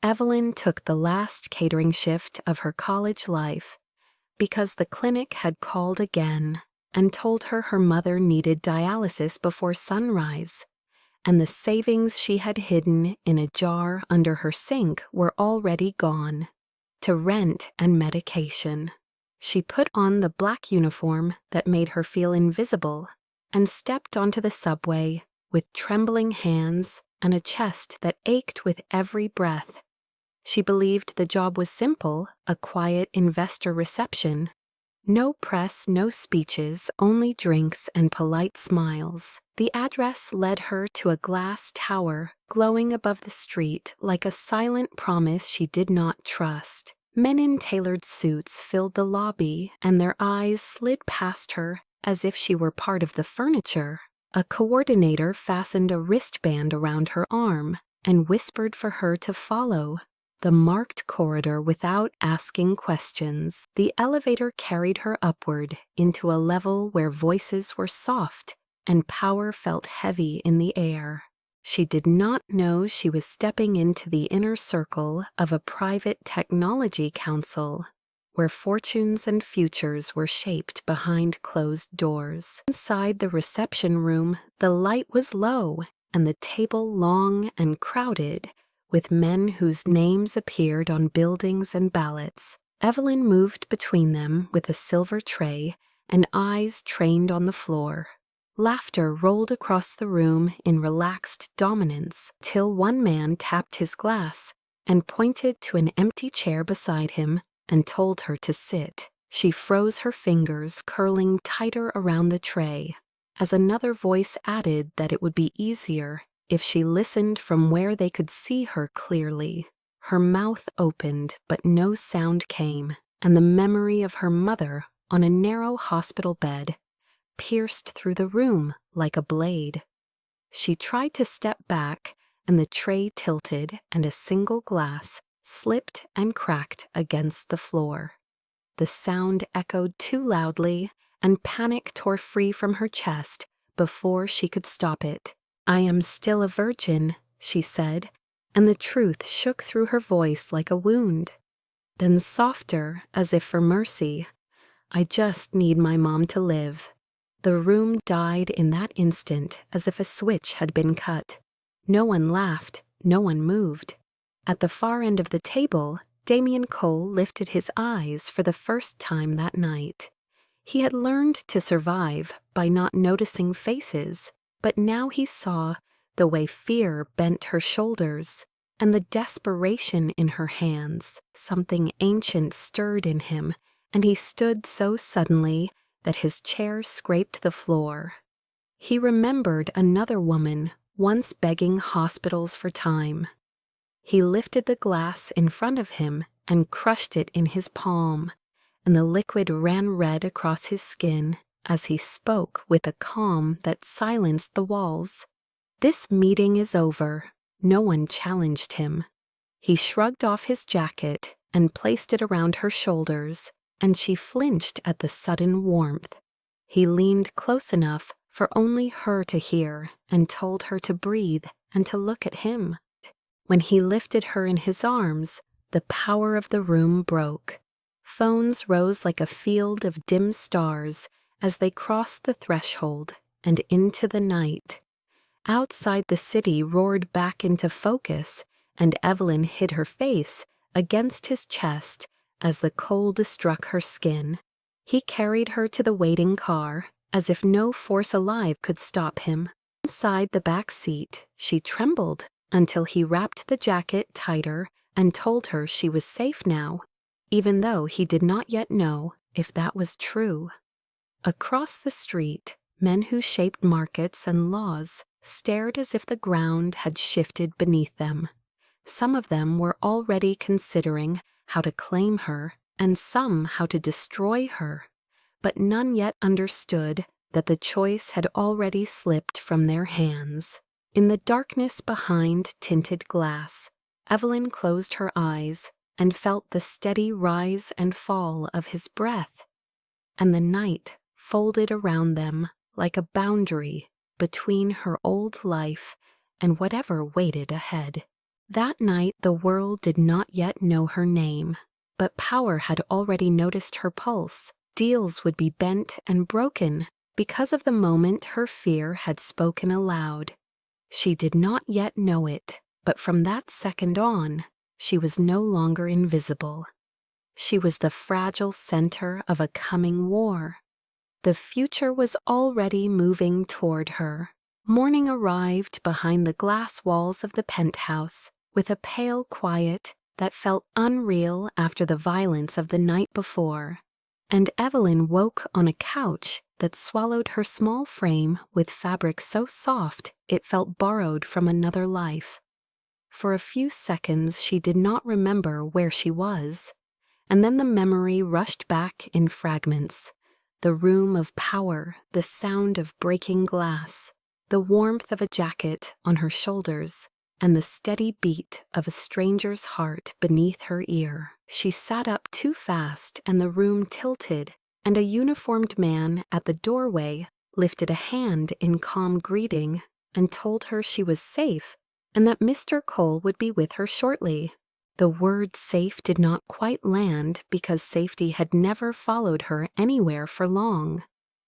Evelyn took the last catering shift of her college life because the clinic had called again and told her her mother needed dialysis before sunrise, and the savings she had hidden in a jar under her sink were already gone to rent and medication. She put on the black uniform that made her feel invisible and stepped onto the subway with trembling hands and a chest that ached with every breath. She believed the job was simple, a quiet investor reception. No press, no speeches, only drinks and polite smiles. The address led her to a glass tower glowing above the street like a silent promise she did not trust. Men in tailored suits filled the lobby, and their eyes slid past her as if she were part of the furniture. A coordinator fastened a wristband around her arm and whispered for her to follow the marked corridor without asking questions. The elevator carried her upward into a level where voices were soft and power felt heavy in the air. She did not know she was stepping into the inner circle of a private technology council where fortunes and futures were shaped behind closed doors. Inside the reception room, the light was low and the table long and crowded with men whose names appeared on buildings and ballots. Evelyn moved between them with a silver tray and eyes trained on the floor. Laughter rolled across the room in relaxed dominance till one man tapped his glass and pointed to an empty chair beside him and told her to sit. She froze her fingers, curling tighter around the tray, as another voice added that it would be easier if she listened from where they could see her clearly. Her mouth opened, but no sound came, and the memory of her mother on a narrow hospital bed pierced through the room like a blade. She tried to step back, and the tray tilted, and a single glass slipped and cracked against the floor. The sound echoed too loudly, and panic tore free from her chest before she could stop it. "I am still a virgin," she said, and the truth shook through her voice like a wound. Then softer, as if for mercy, "I just need my mom to live." The room died in that instant as if a switch had been cut. No one laughed, no one moved. At the far end of the table, Damien Cole lifted his eyes for the first time that night. He had learned to survive by not noticing faces, but now he saw the way fear bent her shoulders and the desperation in her hands. Something ancient stirred in him, and he stood so suddenly that his chair scraped the floor. He remembered another woman once begging hospitals for time. He lifted the glass in front of him and crushed it in his palm, and the liquid ran red across his skin as he spoke with a calm that silenced the walls. "This meeting is over." No one challenged him. He shrugged off his jacket and placed it around her shoulders, and she flinched at the sudden warmth. He leaned close enough for only her to hear and told her to breathe and to look at him. When he lifted her in his arms, the power of the room broke. Phones rose like a field of dim stars as they crossed the threshold and into the night. Outside, the city roared back into focus, and Evelyn hid her face against his chest as the cold struck her skin. He carried her to the waiting car, as if no force alive could stop him. Inside the back seat, she trembled until he wrapped the jacket tighter and told her she was safe now, even though he did not yet know if that was true. Across the street, men who shaped markets and laws stared as if the ground had shifted beneath them. Some of them were already considering how to claim her, and some how to destroy her, but none yet understood that the choice had already slipped from their hands. In the darkness behind tinted glass, Evelyn closed her eyes and felt the steady rise and fall of his breath, and the night folded around them like a boundary between her old life and whatever waited ahead. That night the world did not yet know her name, but power had already noticed her pulse. Deals would be bent and broken because of the moment her fear had spoken aloud. She did not yet know it, but from that second on, she was no longer invisible. She was the fragile center of a coming war. The future was already moving toward her. Morning arrived behind the glass walls of the penthouse with a pale quiet that felt unreal after the violence of the night before, and Evelyn woke on a couch that swallowed her small frame with fabric so soft it felt borrowed from another life. For a few seconds she did not remember where she was, and then the memory rushed back in fragments. The room of power, the sound of breaking glass, the warmth of a jacket on her shoulders, and the steady beat of a stranger's heart beneath her ear. She sat up too fast and the room tilted, and a uniformed man at the doorway lifted a hand in calm greeting and told her she was safe and that Mr. Cole would be with her shortly. The word safe did not quite land because safety had never followed her anywhere for long.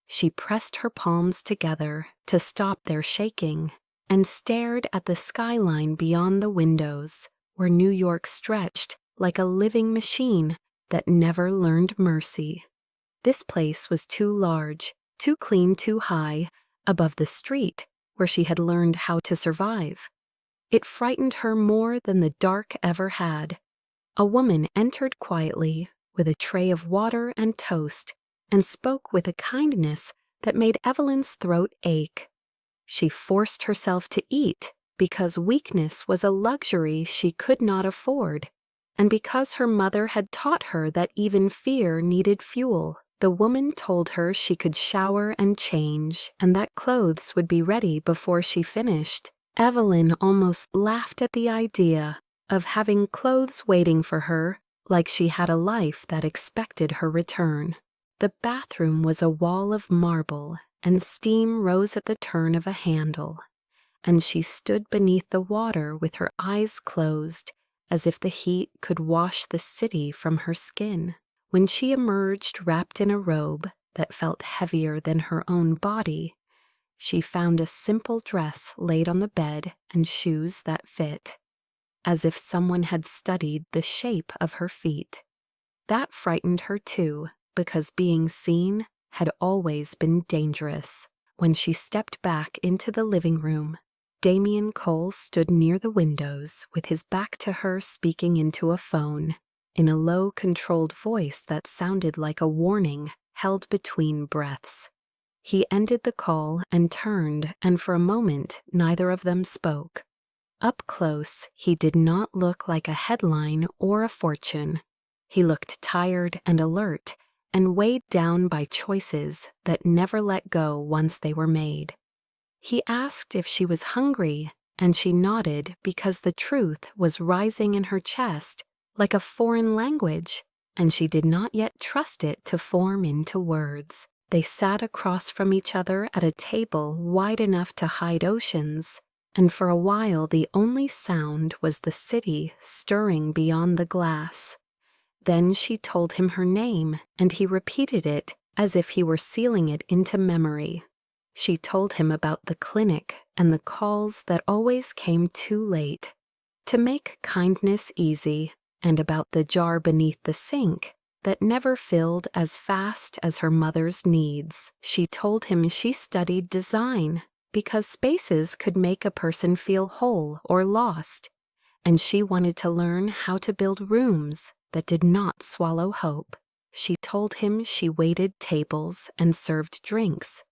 She pressed her palms together to stop their shaking and stared at the skyline beyond the windows, where New York stretched like a living machine that never learned mercy. This place was too large, too clean, too high, above the street where she had learned how to survive. It frightened her more than the dark ever had. A woman entered quietly with a tray of water and toast and spoke with a kindness that made Evelyn's throat ache. She forced herself to eat because weakness was a luxury she could not afford, and because her mother had taught her that even fear needed fuel. The woman told her she could shower and change and that clothes would be ready before she finished. Evelyn almost laughed at the idea of having clothes waiting for her, like she had a life that expected her return. The bathroom was a wall of marble, and steam rose at the turn of a handle, and she stood beneath the water with her eyes closed, as if the heat could wash the city from her skin. When she emerged wrapped in a robe that felt heavier than her own body, she found a simple dress laid on the bed and shoes that fit, as if someone had studied the shape of her feet. That frightened her too, because being seen had always been dangerous. When she stepped back into the living room, Damian Cole stood near the windows with his back to her, speaking into a phone in a low, controlled voice that sounded like a warning held between breaths. He ended the call and turned, and for a moment neither of them spoke. Up close, he did not look like a headline or a fortune. He looked tired and alert, and weighed down by choices that never let go once they were made. He asked if she was hungry, and she nodded because the truth was rising in her chest like a foreign language, and she did not yet trust it to form into words. They sat across from each other at a table wide enough to hide oceans, and for a while the only sound was the city stirring beyond the glass. Then she told him her name, and he repeated it as if he were sealing it into memory. She told him about the clinic and the calls that always came too late, to make kindness easy, and about the jar beneath the sink that never filled as fast as her mother's needs. She told him she studied design because spaces could make a person feel whole or lost, and she wanted to learn how to build rooms that did not swallow hope. She told him she waited tables and served drinks,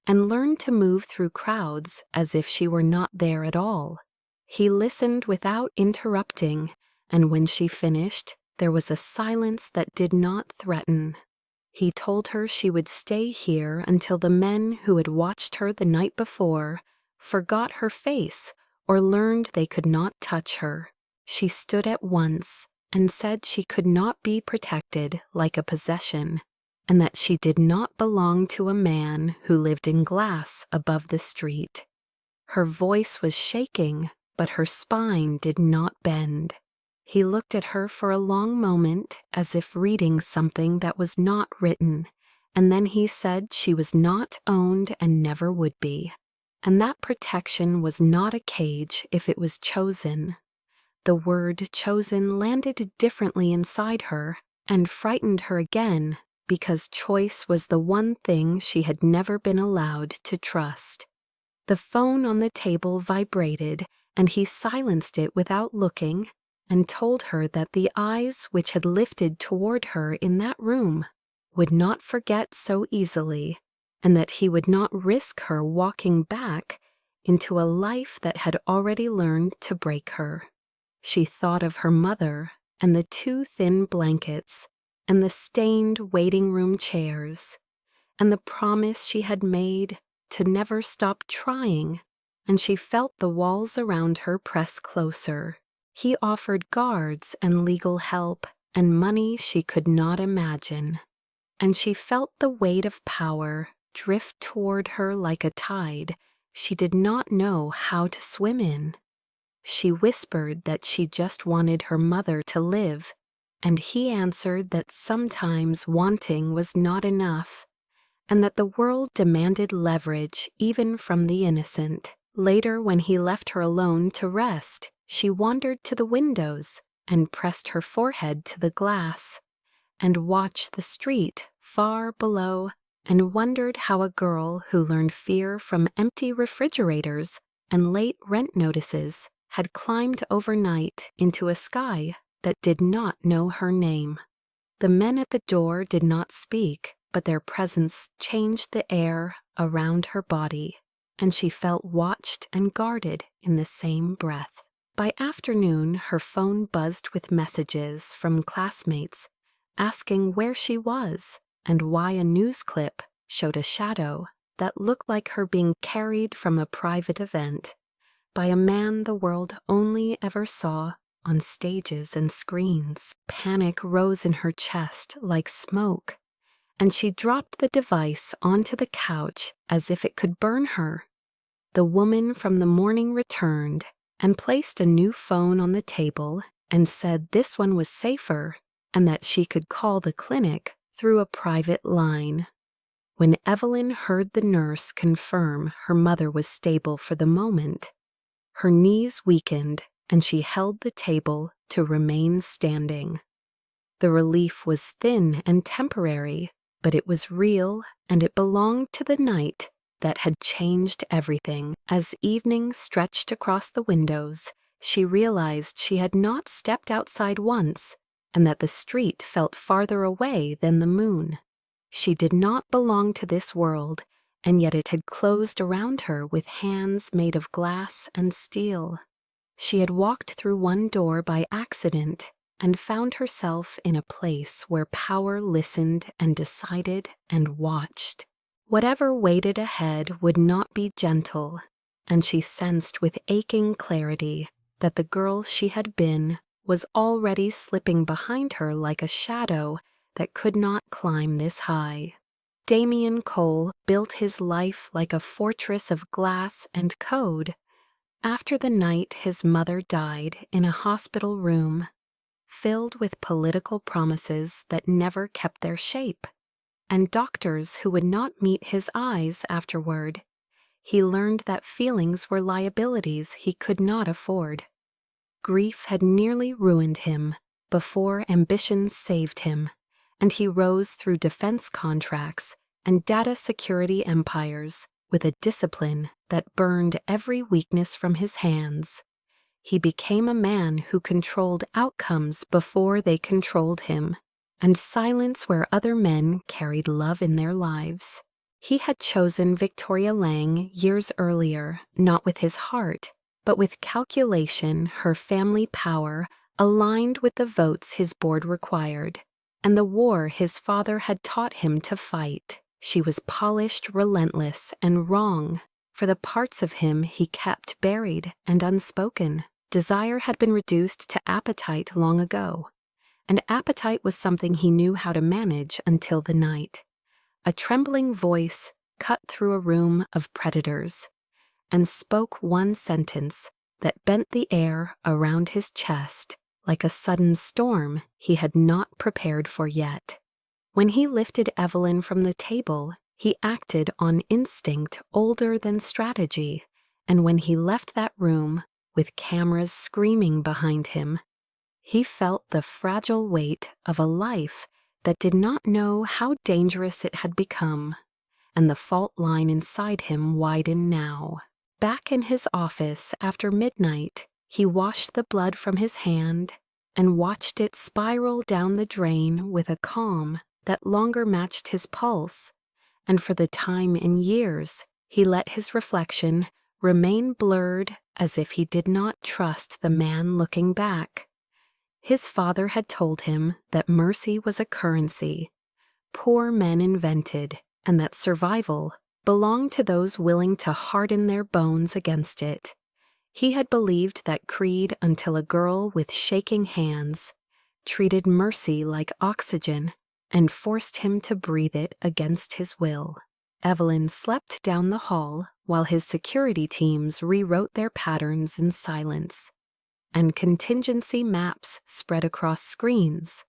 and learned to move through crowds as if she were not there at all. He listened without interrupting, and when she finished, there was a silence that did not threaten. He told her she would stay here until the men who had watched her the night before forgot her face or learned they could not touch her. She stood at once and said she could not be protected like a possession, and that she did not belong to a man who lived in glass above the street. Her voice was shaking, but her spine did not bend. He looked at her for a long moment as if reading something that was not written, and then he said she was not owned and never would be, and that protection was not a cage if it was chosen. The word chosen landed differently inside her and frightened her again because choice was the one thing she had never been allowed to trust. The phone on the table vibrated, and he silenced it without looking and told her that the eyes which had lifted toward her in that room would not forget so easily, and that he would not risk her walking back into a life that had already learned to break her. She thought of her mother and the 2 thin blankets and the stained waiting room chairs and the promise she had made to never stop trying, and she felt the walls around her press closer. He offered guards and legal help and money she could not imagine, and she felt the weight of power drift toward her like a tide she did not know how to swim in. She whispered that she just wanted her mother to live, and he answered that sometimes wanting was not enough, and that the world demanded leverage even from the innocent. Later, when he left her alone to rest, she wandered to the windows and pressed her forehead to the glass, and watched the street far below, and wondered how a girl who learned fear from empty refrigerators and late rent notices had climbed overnight into a sky that did not know her name. The men at the door did not speak, but their presence changed the air around her body, and she felt watched and guarded in the same breath. By afternoon, her phone buzzed with messages from classmates asking where she was and why a news clip showed a shadow that looked like her being carried from a private event by a man the world only ever saw on stages and screens. Panic rose in her chest like smoke, and she dropped the device onto the couch as if it could burn her. The woman from the morning returned and placed a new phone on the table and said this one was safer and that she could call the clinic through a private line. When Evelyn heard the nurse confirm her mother was stable for the moment, her knees weakened and she held the table to remain standing. The relief was thin and temporary, but it was real, and it belonged to the night that had changed everything. As evening stretched across the windows, she realized she had not stepped outside once, and that the street felt farther away than the moon. She did not belong to this world, and yet it had closed around her with hands made of glass and steel. She had walked through one door by accident and found herself in a place where power listened and decided and watched. Whatever waited ahead would not be gentle, and she sensed with aching clarity that the girl she had been was already slipping behind her like a shadow that could not climb this high. Damien Cole built his life like a fortress of glass and code after the night his mother died in a hospital room, filled with political promises that never kept their shape, and doctors who would not meet his eyes afterward. He learned that feelings were liabilities he could not afford. Grief had nearly ruined him before ambition saved him, and he rose through defense contracts and data security empires with a discipline that burned every weakness from his hands. He became a man who controlled outcomes before they controlled him, and silence where other men carried love in their lives. He had chosen Victoria Lang years earlier, not with his heart, but with calculation. Her family power aligned with the votes his board required, and the war his father had taught him to fight. She was polished, relentless, and wrong for the parts of him he kept buried and unspoken. Desire had been reduced to appetite long ago, and appetite was something he knew how to manage until the night. A trembling voice cut through a room of predators and spoke one sentence that bent the air around his chest like a sudden storm he had not prepared for yet. When he lifted Evelyn from the table, he acted on instinct older than strategy, and when he left that room, with cameras screaming behind him, he felt the fragile weight of a life that did not know how dangerous it had become, and the fault line inside him widened now. Back in his office after midnight, he washed the blood from his hand and watched it spiral down the drain with a calm that longer matched his pulse, and for the time in years, he let his reflection remain blurred as if he did not trust the man looking back. His father had told him that mercy was a currency poor men invented, and that survival belonged to those willing to harden their bones against it. He had believed that creed until a girl with shaking hands treated mercy like oxygen and forced him to breathe it against his will. Evelyn slept down the hall while his security teams rewrote their patterns in silence, and contingency maps spread across screens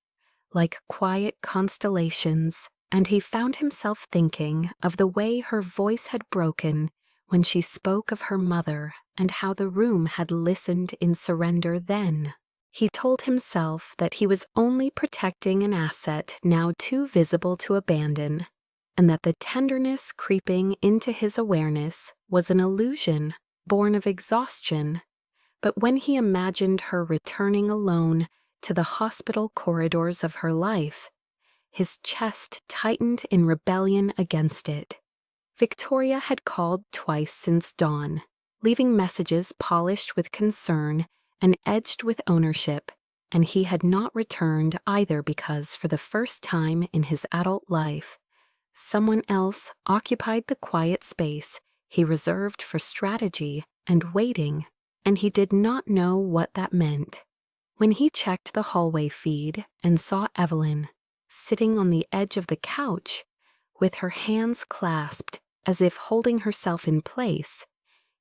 like quiet constellations, and he found himself thinking of the way her voice had broken when she spoke of her mother and how the room had listened in surrender then. He told himself that he was only protecting an asset now too visible to abandon, and that the tenderness creeping into his awareness was an illusion born of exhaustion. But when he imagined her returning alone to the hospital corridors of her life, his chest tightened in rebellion against it. Victoria had called twice since dawn, leaving messages polished with concern and edged with ownership, and he had not returned either because, for the first time in his adult life, someone else occupied the quiet space he reserved for strategy and waiting, and he did not know what that meant. When he checked the hallway feed and saw Evelyn sitting on the edge of the couch with her hands clasped as if holding herself in place,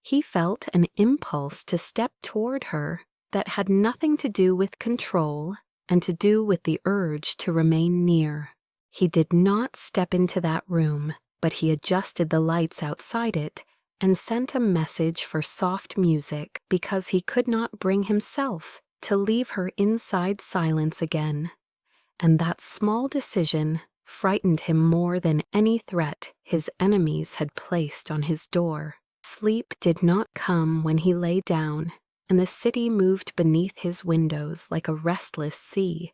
he felt an impulse to step toward her that had nothing to do with control and to do with the urge to remain near. He did not step into that room, but he adjusted the lights outside it and sent a message for soft music because he could not bring himself to leave her inside silence again. And that small decision frightened him more than any threat his enemies had placed on his door. Sleep did not come when he lay down, and the city moved beneath his windows like a restless sea.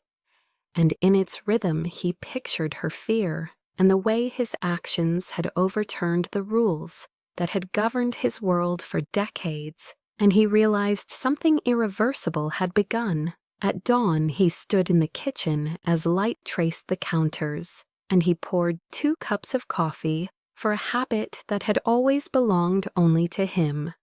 And in its rhythm he pictured her fear and the way his actions had overturned the rules that had governed his world for decades, and he realized something irreversible had begun. At dawn he stood in the kitchen as light traced the counters, and he poured 2 cups of coffee for a habit that had always belonged only to him.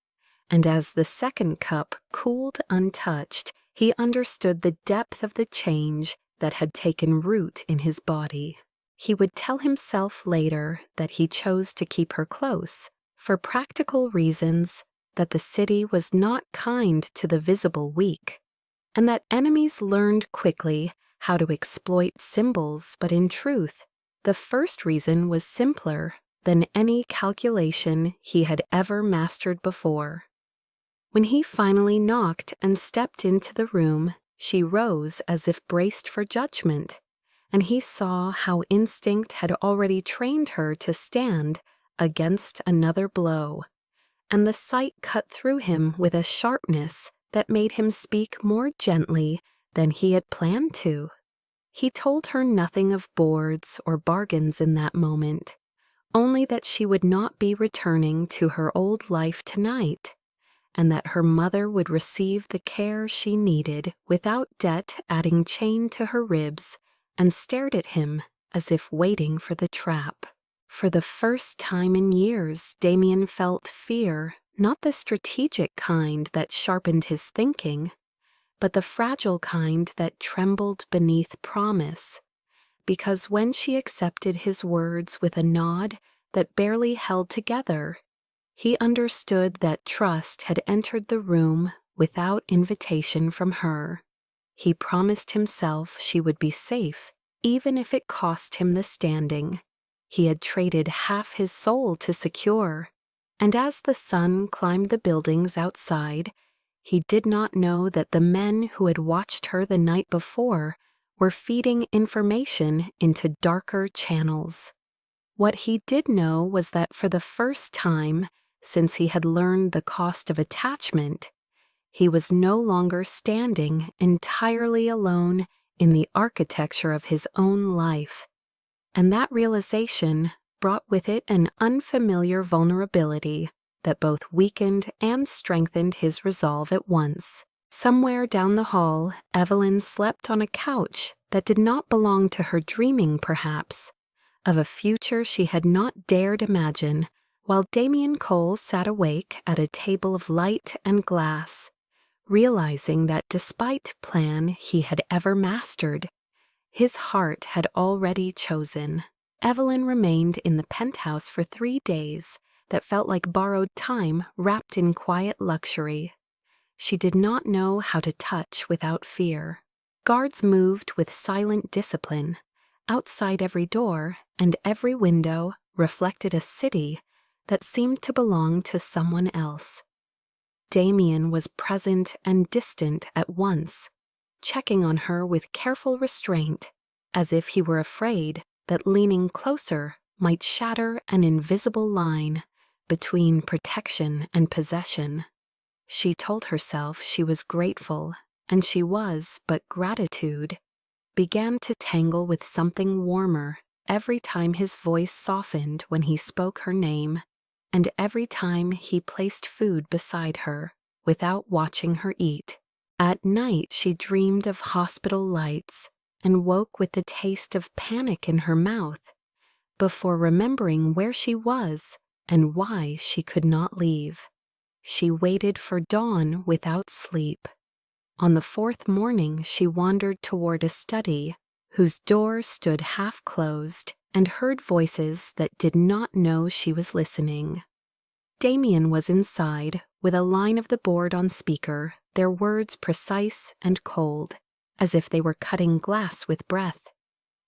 And as the second cup cooled untouched, he understood the depth of the change that had taken root in his body. He would tell himself later that he chose to keep her close for practical reasons, that the city was not kind to the visible weak, and that enemies learned quickly how to exploit symbols, but in truth, the first reason was simpler than any calculation he had ever mastered before. When he finally knocked and stepped into the room, she rose as if braced for judgment, and he saw how instinct had already trained her to stand against another blow, and the sight cut through him with a sharpness that made him speak more gently than he had planned to. He told her nothing of boards or bargains in that moment, only that she would not be returning to her old life tonight, and that her mother would receive the care she needed without debt adding chain to her ribs, and stared at him as if waiting for the trap. For the first time in years, Damien felt fear, not the strategic kind that sharpened his thinking, but the fragile kind that trembled beneath promise, because when she accepted his words with a nod that barely held together, he understood that trust had entered the room without invitation from her. He promised himself she would be safe, even if it cost him the standing. He had traded half his soul to secure, and as the sun climbed the buildings outside, he did not know that the men who had watched her the night before were feeding information into darker channels. What he did know was that for the first time since he had learned the cost of attachment, he was no longer standing entirely alone in the architecture of his own life. And that realization brought with it an unfamiliar vulnerability that both weakened and strengthened his resolve at once. Somewhere down the hall, Evelyn slept on a couch that did not belong to her, dreaming, perhaps, of a future she had not dared imagine, while Damien Cole sat awake at a table of light and glass, realizing that despite plan he had ever mastered, his heart had already chosen. Evelyn remained in the penthouse for 3 days that felt like borrowed time wrapped in quiet luxury. She did not know how to touch without fear. Guards moved with silent discipline. Outside every door and every window reflected a city that seemed to belong to someone else. Damien was present and distant at once, checking on her with careful restraint, as if he were afraid that leaning closer might shatter an invisible line between protection and possession. She told herself she was grateful, and she was, but gratitude began to tangle with something warmer every time his voice softened when he spoke her name, and every time he placed food beside her without watching her eat. At night she dreamed of hospital lights and woke with the taste of panic in her mouth, before remembering where she was and why she could not leave. She waited for dawn without sleep. On the 4th morning she wandered toward a study whose door stood half closed and heard voices that did not know she was listening. Damien was inside, with a line of the board on speaker, their words precise and cold, as if they were cutting glass with breath.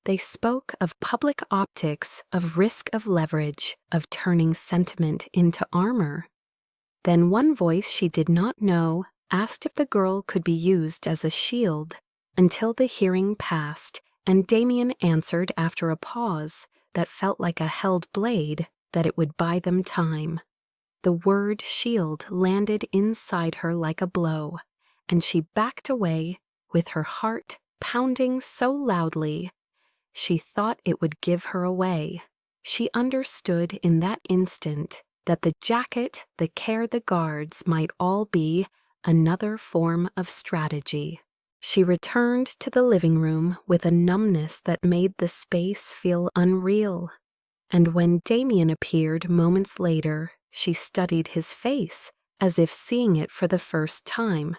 They spoke of public optics, of risk of leverage, of turning sentiment into armor. Then one voice she did not know asked if the girl could be used as a shield until the hearing passed, and Damien answered after a pause that felt like a held blade that it would buy them time. The word shield landed inside her like a blow, and she backed away with her heart pounding so loudly she thought it would give her away. She understood in that instant that the jacket, the care, the guards might all be another form of strategy. She returned to the living room with a numbness that made the space feel unreal, and when Damien appeared moments later, she studied his face as if seeing it for the first time.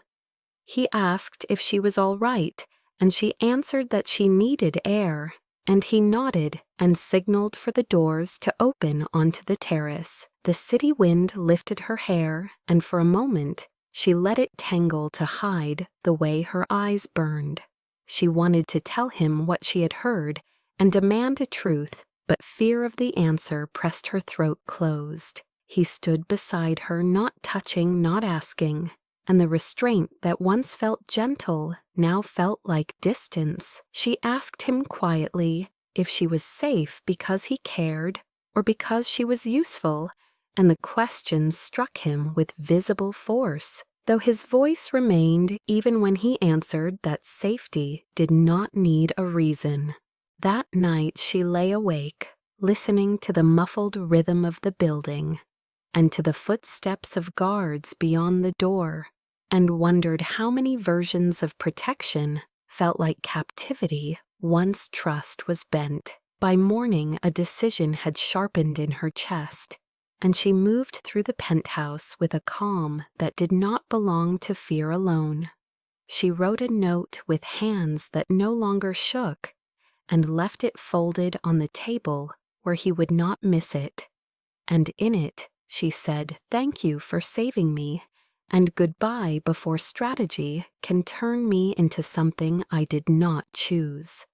He asked if she was all right, and she answered that she needed air, and he nodded and signaled for the doors to open onto the terrace. The city wind lifted her hair, and for a moment she let it tangle to hide the way her eyes burned. She wanted to tell him what she had heard and demand a truth, but fear of the answer pressed her throat closed. He stood beside her, not touching, not asking, and the restraint that once felt gentle now felt like distance. She asked him quietly if she was safe because he cared or because she was useful, and the question struck him with visible force, though his voice remained even when he answered that safety did not need a reason. That night she lay awake, listening to the muffled rhythm of the building and to the footsteps of guards beyond the door, and wondered how many versions of protection felt like captivity once trust was bent. By morning, a decision had sharpened in her chest, and she moved through the penthouse with a calm that did not belong to fear alone. She wrote a note with hands that no longer shook, and left it folded on the table where he would not miss it. And in it, she said, "Thank you for saving me, and goodbye before strategy can turn me into something I did not choose.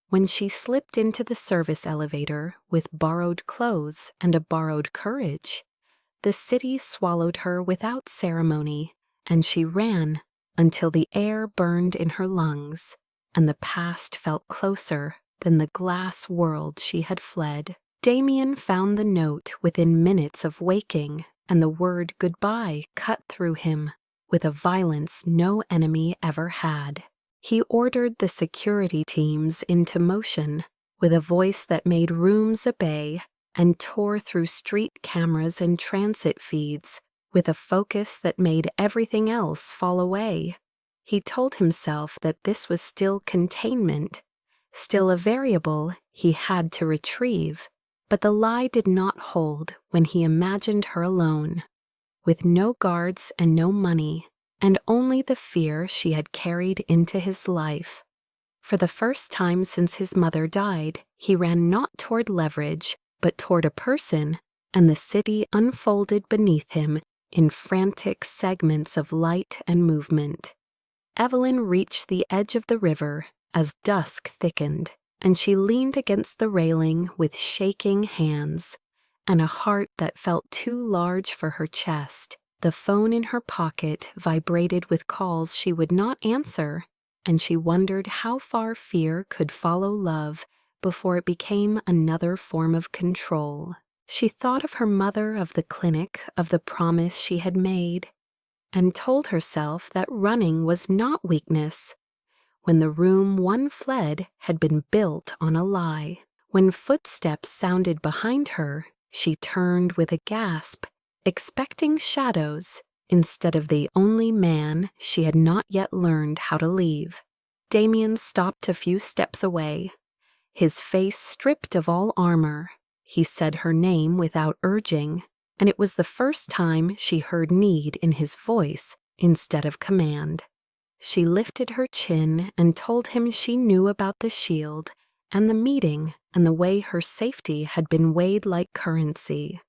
When she slipped into the service elevator with borrowed clothes and a borrowed courage, the city swallowed her without ceremony, and she ran until the air burned in her lungs, and the past felt closer than the glass world she had fled. Damien found the note within minutes of waking, and the word goodbye cut through him with a violence no enemy ever had. He ordered the security teams into motion with a voice that made rooms obey and tore through street cameras and transit feeds with a focus that made everything else fall away. He told himself that this was still containment, still a variable he had to retrieve, but the lie did not hold when he imagined her alone, with no guards and no money, and only the fear she had carried into his life. For the first time since his mother died, he ran not toward leverage, but toward a person, and the city unfolded beneath him in frantic segments of light and movement. Evelyn reached the edge of the river as dusk thickened, and she leaned against the railing with shaking hands and a heart that felt too large for her chest. The phone in her pocket vibrated with calls she would not answer, and she wondered how far fear could follow love before it became another form of control. She thought of her mother, of the clinic, of the promise she had made, and told herself that running was not weakness, when the room one fled had been built on a lie. When footsteps sounded behind her, she turned with a gasp, expecting shadows instead of the only man she had not yet learned how to leave. Damien stopped a few steps away, his face stripped of all armor. He said her name without urging, and it was the first time she heard need in his voice instead of command. She lifted her chin and told him she knew about the shield and the meeting and the way her safety had been weighed like currency.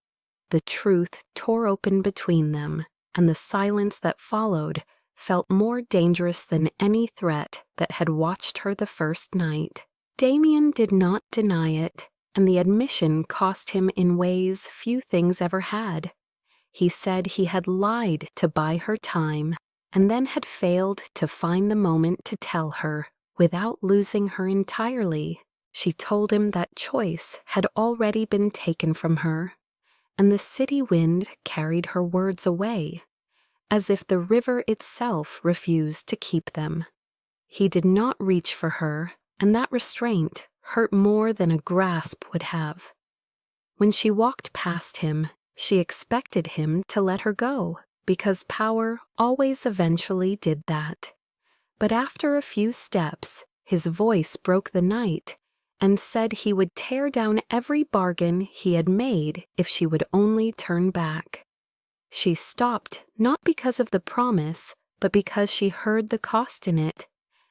The truth tore open between them, and the silence that followed felt more dangerous than any threat that had watched her the first night. Damien did not deny it, and the admission cost him in ways few things ever had. He said he had lied to buy her time, and then had failed to find the moment to tell her without losing her entirely. She told him that choice had already been taken from her, and the city wind carried her words away, as if the river itself refused to keep them. He did not reach for her, and that restraint hurt more than a grasp would have. When she walked past him, she expected him to let her go, because power always eventually did that. But after a few steps, his voice broke the night and said he would tear down every bargain he had made if she would only turn back. She stopped not because of the promise, but because she heard the cost in it,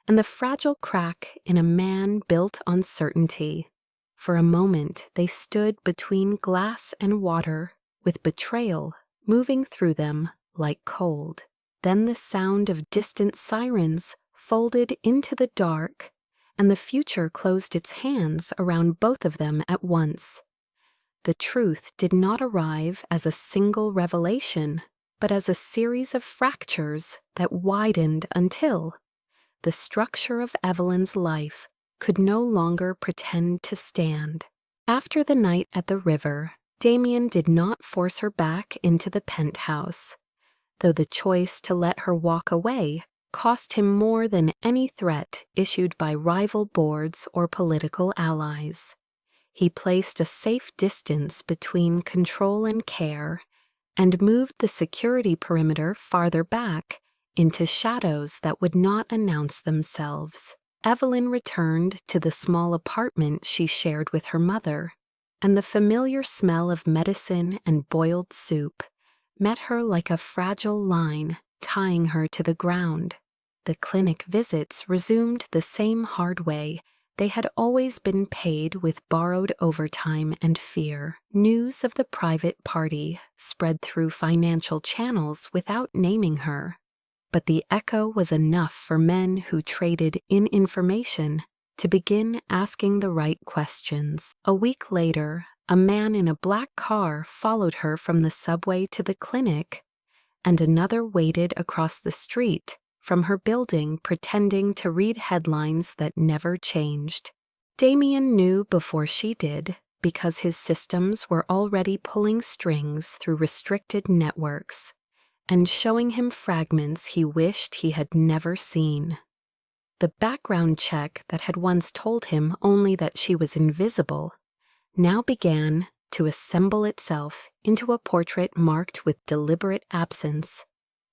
and the fragile crack in a man built on certainty. For a moment they stood between glass and water, with betrayal moving through them like cold. Then the sound of distant sirens folded into the dark, and the future closed its hands around both of them at once. The truth did not arrive as a single revelation, but as a series of fractures that widened until the structure of Evelyn's life could no longer pretend to stand. After the night at the river, Damien did not force her back into the penthouse, though the choice to let her walk away cost him more than any threat issued by rival boards or political allies. He placed a safe distance between control and care, and moved the security perimeter farther back into shadows that would not announce themselves. Evelyn returned to the small apartment she shared with her mother, and the familiar smell of medicine and boiled soup met her like a fragile line tying her to the ground. The clinic visits resumed the same hard way They had always been paid with borrowed overtime and fear. News of the private party spread through financial channels without naming her. But the echo was enough for men who traded in information to begin asking the right questions. A week later, a man in a black car followed her from the subway to the clinic, and another waited across the street from her building pretending to read headlines that never changed. Damien knew before she did because his systems were already pulling strings through restricted networks and showing him fragments he wished he had never seen. The background check that had once told him only that she was invisible now began to assemble itself into a portrait marked with deliberate absence,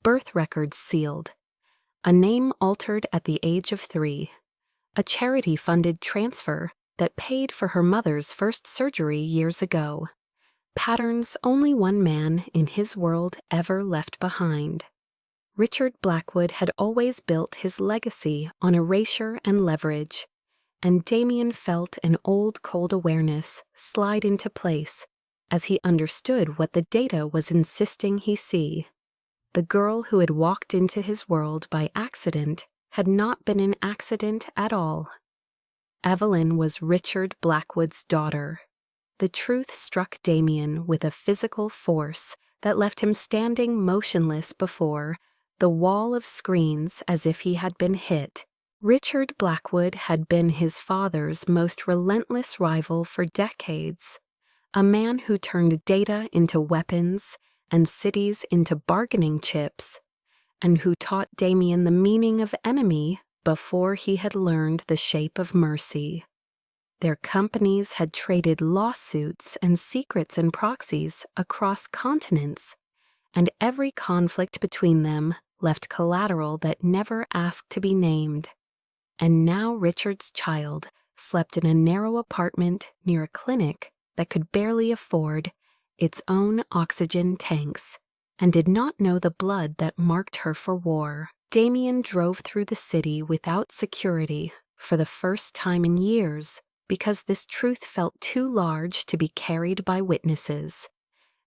birth records sealed, a name altered at the age of 3, a charity-funded transfer that paid for her mother's first surgery years ago, patterns only one man in his world ever left behind. Richard Blackwood had always built his legacy on erasure and leverage, and Damien felt an old cold awareness slide into place as he understood what the data was insisting he see. The girl who had walked into his world by accident had not been an accident at all. Evelyn was Richard Blackwood's daughter. The truth struck Damien with a physical force that left him standing motionless before the wall of screens as if he had been hit. Richard Blackwood had been his father's most relentless rival for decades, a man who turned data into weapons and cities into bargaining chips, and who taught Damien the meaning of enemy before he had learned the shape of mercy. Their companies had traded lawsuits and secrets and proxies across continents, and every conflict between them left collateral that never asked to be named. And now Richard's child slept in a narrow apartment near a clinic that could barely afford its own oxygen tanks, and did not know the blood that marked her for war. Damien drove through the city without security for the first time in years because this truth felt too large to be carried by witnesses.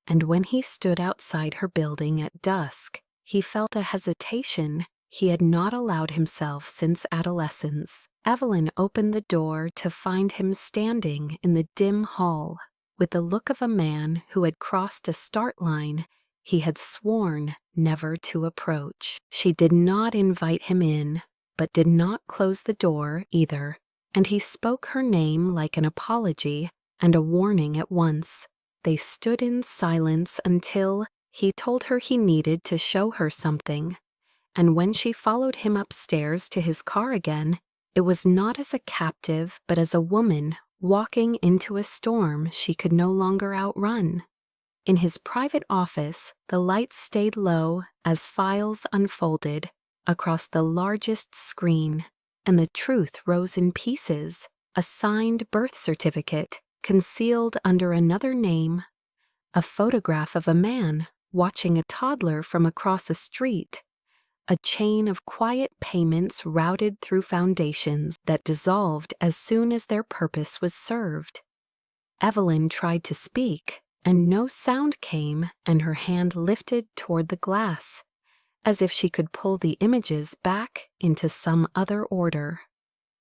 And when he stood outside her building at dusk, he felt a hesitation he had not allowed himself since adolescence. Evelyn opened the door to find him standing in the dim hall with the look of a man who had crossed a start line he had sworn never to approach. She did not invite him in, but did not close the door either, and he spoke her name like an apology and a warning at once. They stood in silence until he told her he needed to show her something, and when she followed him upstairs to his car again, it was not as a captive but as a woman walking into a storm she could no longer outrun. In his private office, the lights stayed low as files unfolded across the largest screen, and the truth rose in pieces, a signed birth certificate concealed under another name, a photograph of a man watching a toddler from across a street, a chain of quiet payments routed through foundations that dissolved as soon as their purpose was served. Evelyn tried to speak, and no sound came, and her hand lifted toward the glass, as if she could pull the images back into some other order.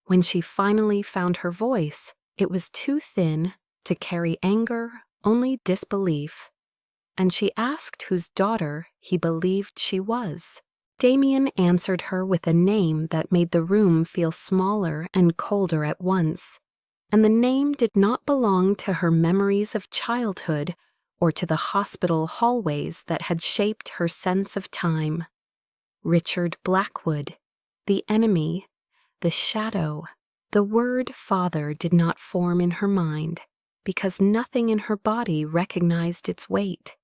When she finally found her voice, it was too thin to carry anger, only disbelief, and she asked whose daughter he believed she was. Damien answered her with a name that made the room feel smaller and colder at once, and the name did not belong to her memories of childhood or to the hospital hallways that had shaped her sense of time. Richard Blackwood, the enemy, the shadow. The word father did not form in her mind because nothing in her body recognized its weight.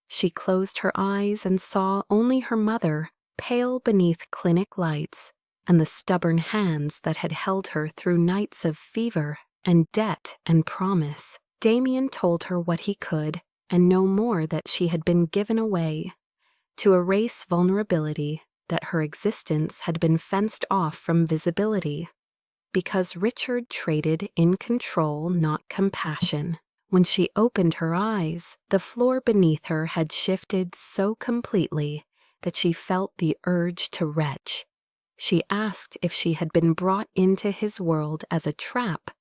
She closed her eyes and saw only her mother, pale beneath clinic lights, and the stubborn hands that had held her through nights of fever and debt and promise. Damien told her what he could, and no more, that she had been given away, to erase vulnerability, that her existence had been fenced off from visibility. because Richard traded in control, not compassion. When she opened her eyes, the floor beneath her had shifted so completely that she felt the urge to retch. She asked if she had been brought into his world as a trap,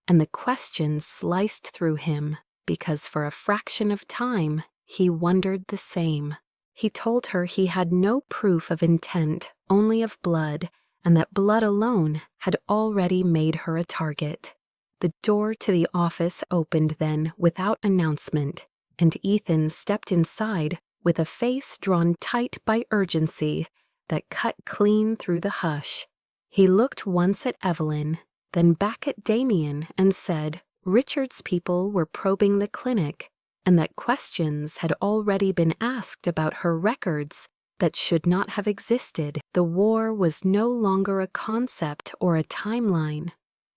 and the question sliced through him because for a fraction of time he wondered the same. He told her he had no proof of intent, only of blood, and that blood alone had already made her a target. The door to the office opened then without announcement, and Ethan stepped inside with a face drawn tight by urgency that cut clean through the hush. He looked once at Evelyn, then back at Damien and said Richard's people were probing the clinic and that questions had already been asked about her records that should not have existed. The war was no longer a concept or a timeline.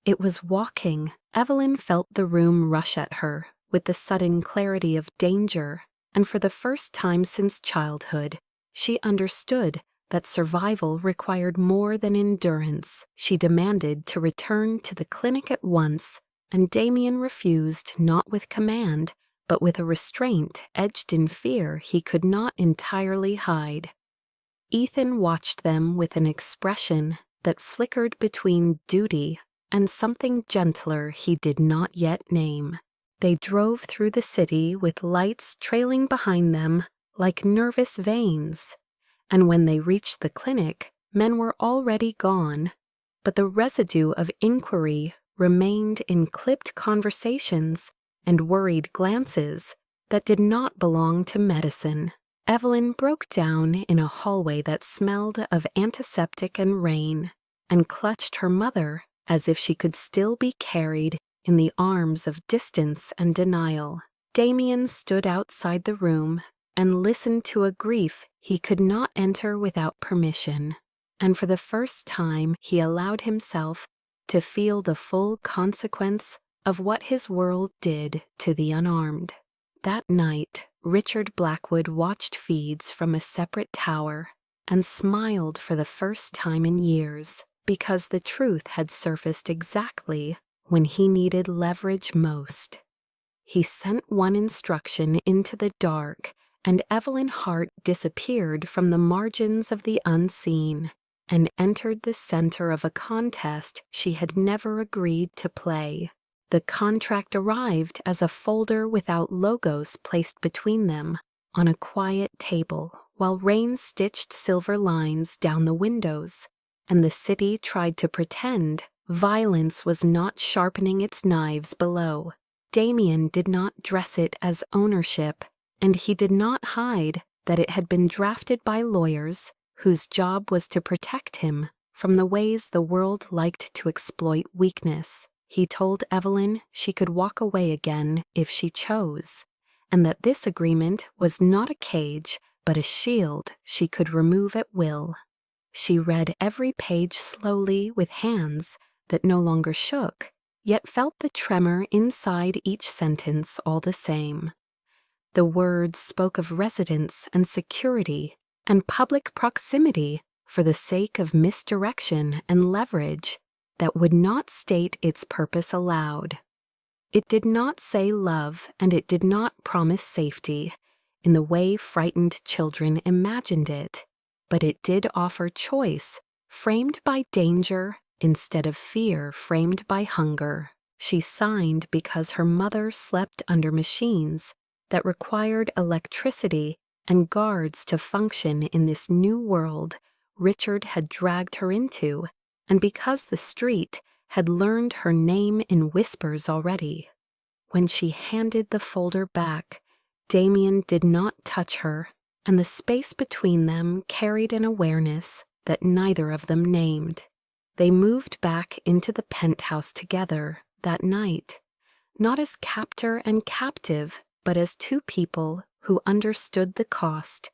It was walking. Evelyn felt the room rush at her with the sudden clarity of danger, and for the first time since childhood, she understood that survival required more than endurance. She demanded to return to the clinic at once, and Damien refused, not with command, but with a restraint edged in fear he could not entirely hide. Ethan watched them with an expression that flickered between duty and something gentler he did not yet name. They drove through the city with lights trailing behind them like nervous veins, and when they reached the clinic, men were already gone, but the residue of inquiry remained in clipped conversations and worried glances that did not belong to medicine. Evelyn broke down in a hallway that smelled of antiseptic and rain, and clutched her mother as if she could still be carried in the arms of distance and denial. Damien stood outside the room and listened to a grief he could not enter without permission, and for the first time he allowed himself to feel the full consequence of what his world did to the unarmed. That night, Richard Blackwood watched feeds from a separate tower and smiled for the first time in years, because the truth had surfaced exactly when he needed leverage most. He sent one instruction into the dark, and Evelyn Hart disappeared from the margins of the unseen and entered the center of a contest she had never agreed to play. The contract arrived as a folder without logos placed between them on a quiet table, while rain stitched silver lines down the windows, and the city tried to pretend violence was not sharpening its knives below. Damien did not dress it as ownership, and he did not hide that it had been drafted by lawyers whose job was to protect him from the ways the world liked to exploit weakness. He told Evelyn she could walk away again if she chose, and that this agreement was not a cage but a shield she could remove at will. She read every page slowly with hands that no longer shook, yet felt the tremor inside each sentence all the same. The words spoke of residence and security and public proximity for the sake of misdirection and leverage that would not state its purpose aloud. It did not say love, and it did not promise safety in the way frightened children imagined it, but it did offer choice, framed by danger instead of fear framed by hunger. She signed because her mother slept under machines that required electricity and guards to function in this new world Richard had dragged her into, and because the street had learned her name in whispers already. When she handed the folder back, Damien did not touch her, and the space between them carried an awareness that neither of them named. They moved back into the penthouse together that night, not as captor and captive, but as two people who understood the cost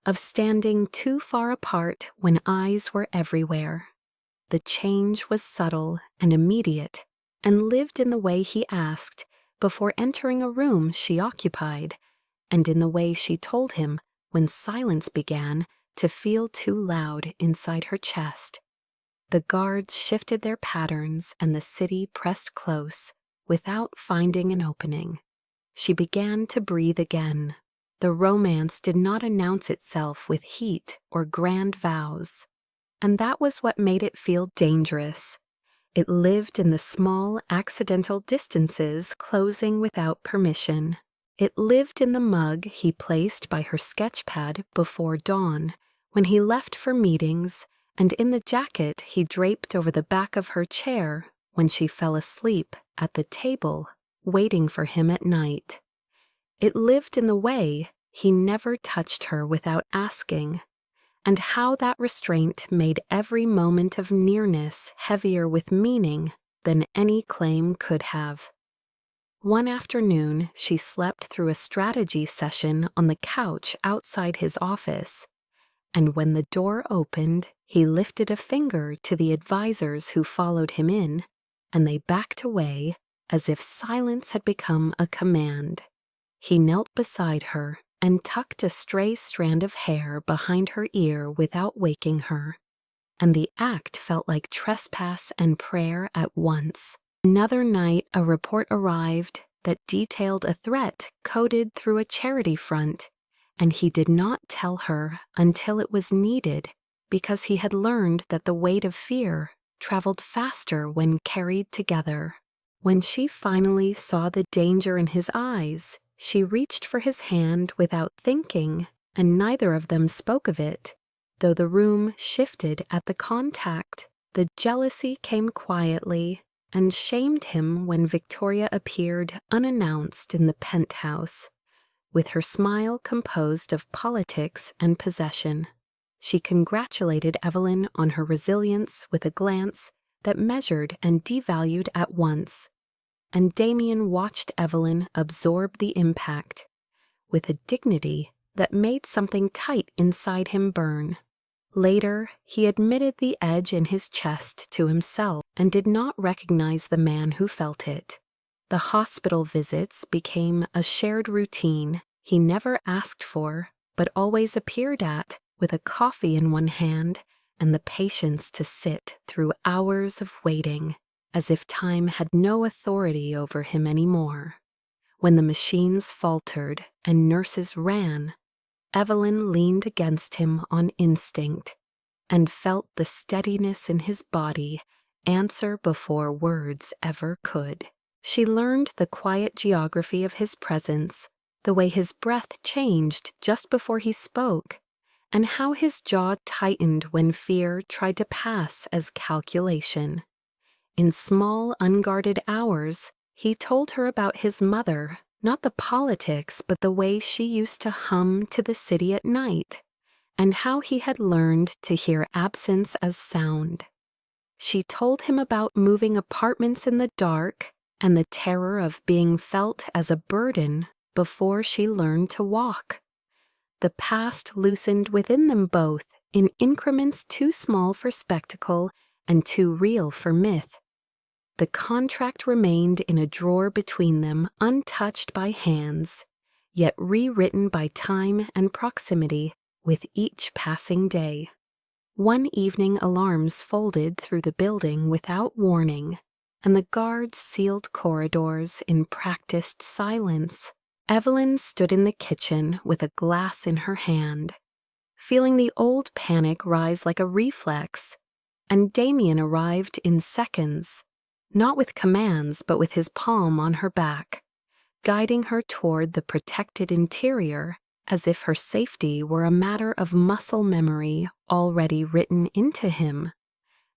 of standing too far apart when eyes were everywhere. The change was subtle and immediate, and lived in the way he asked before entering a room she occupied, and in the way she told him when silence began to feel too loud inside her chest. The guards shifted their patterns and the city pressed close, without finding an opening. She began to breathe again. The romance did not announce itself with heat or grand vows. And that was what made it feel dangerous. It lived in the small, accidental distances closing without permission. It lived in the mug he placed by her sketchpad before dawn, when he left for meetings, and in the jacket he draped over the back of her chair when she fell asleep at the table, waiting for him at night. It lived in the way he never touched her without asking, and how that restraint made every moment of nearness heavier with meaning than any claim could have. One afternoon, she slept through a strategy session on the couch outside his office, and when the door opened, he lifted a finger to the advisors who followed him in, and they backed away as if silence had become a command. He knelt beside her and tucked a stray strand of hair behind her ear without waking her, and the act felt like trespass and prayer at once. Another night, a report arrived that detailed a threat coded through a charity front, and he did not tell her until it was needed because he had learned that the weight of fear traveled faster when carried together. When she finally saw the danger in his eyes, she reached for his hand without thinking, and neither of them spoke of it. Though the room shifted at the contact, the jealousy came quietly and shamed him when Victoria appeared unannounced in the penthouse, with her smile composed of politics and possession. She congratulated Evelyn on her resilience with a glance that measured and devalued at once, and Damien watched Evelyn absorb the impact, with a dignity that made something tight inside him burn. Later, he admitted the edge in his chest to himself and did not recognize the man who felt it. The hospital visits became a shared routine he never asked for, but always appeared at, with a coffee in one hand and the patience to sit through hours of waiting, as if time had no authority over him anymore. When the machines faltered and nurses ran, Evelyn leaned against him on instinct and felt the steadiness in his body answer before words ever could. She learned the quiet geography of his presence, the way his breath changed just before he spoke, and how his jaw tightened when fear tried to pass as calculation. In small, unguarded hours, he told her about his mother, not the politics, but the way she used to hum to the city at night, and how he had learned to hear absence as sound. She told him about moving apartments in the dark and the terror of being felt as a burden before she learned to walk. The past loosened within them both in increments too small for spectacle and too real for myth. The contract remained in a drawer between them, untouched by hands, yet rewritten by time and proximity with each passing day. One evening alarms folded through the building without warning, and the guards sealed corridors in practiced silence. Evelyn stood in the kitchen with a glass in her hand, feeling the old panic rise like a reflex, and Damien arrived in seconds, not with commands but with his palm on her back, guiding her toward the protected interior as if her safety were a matter of muscle memory already written into him.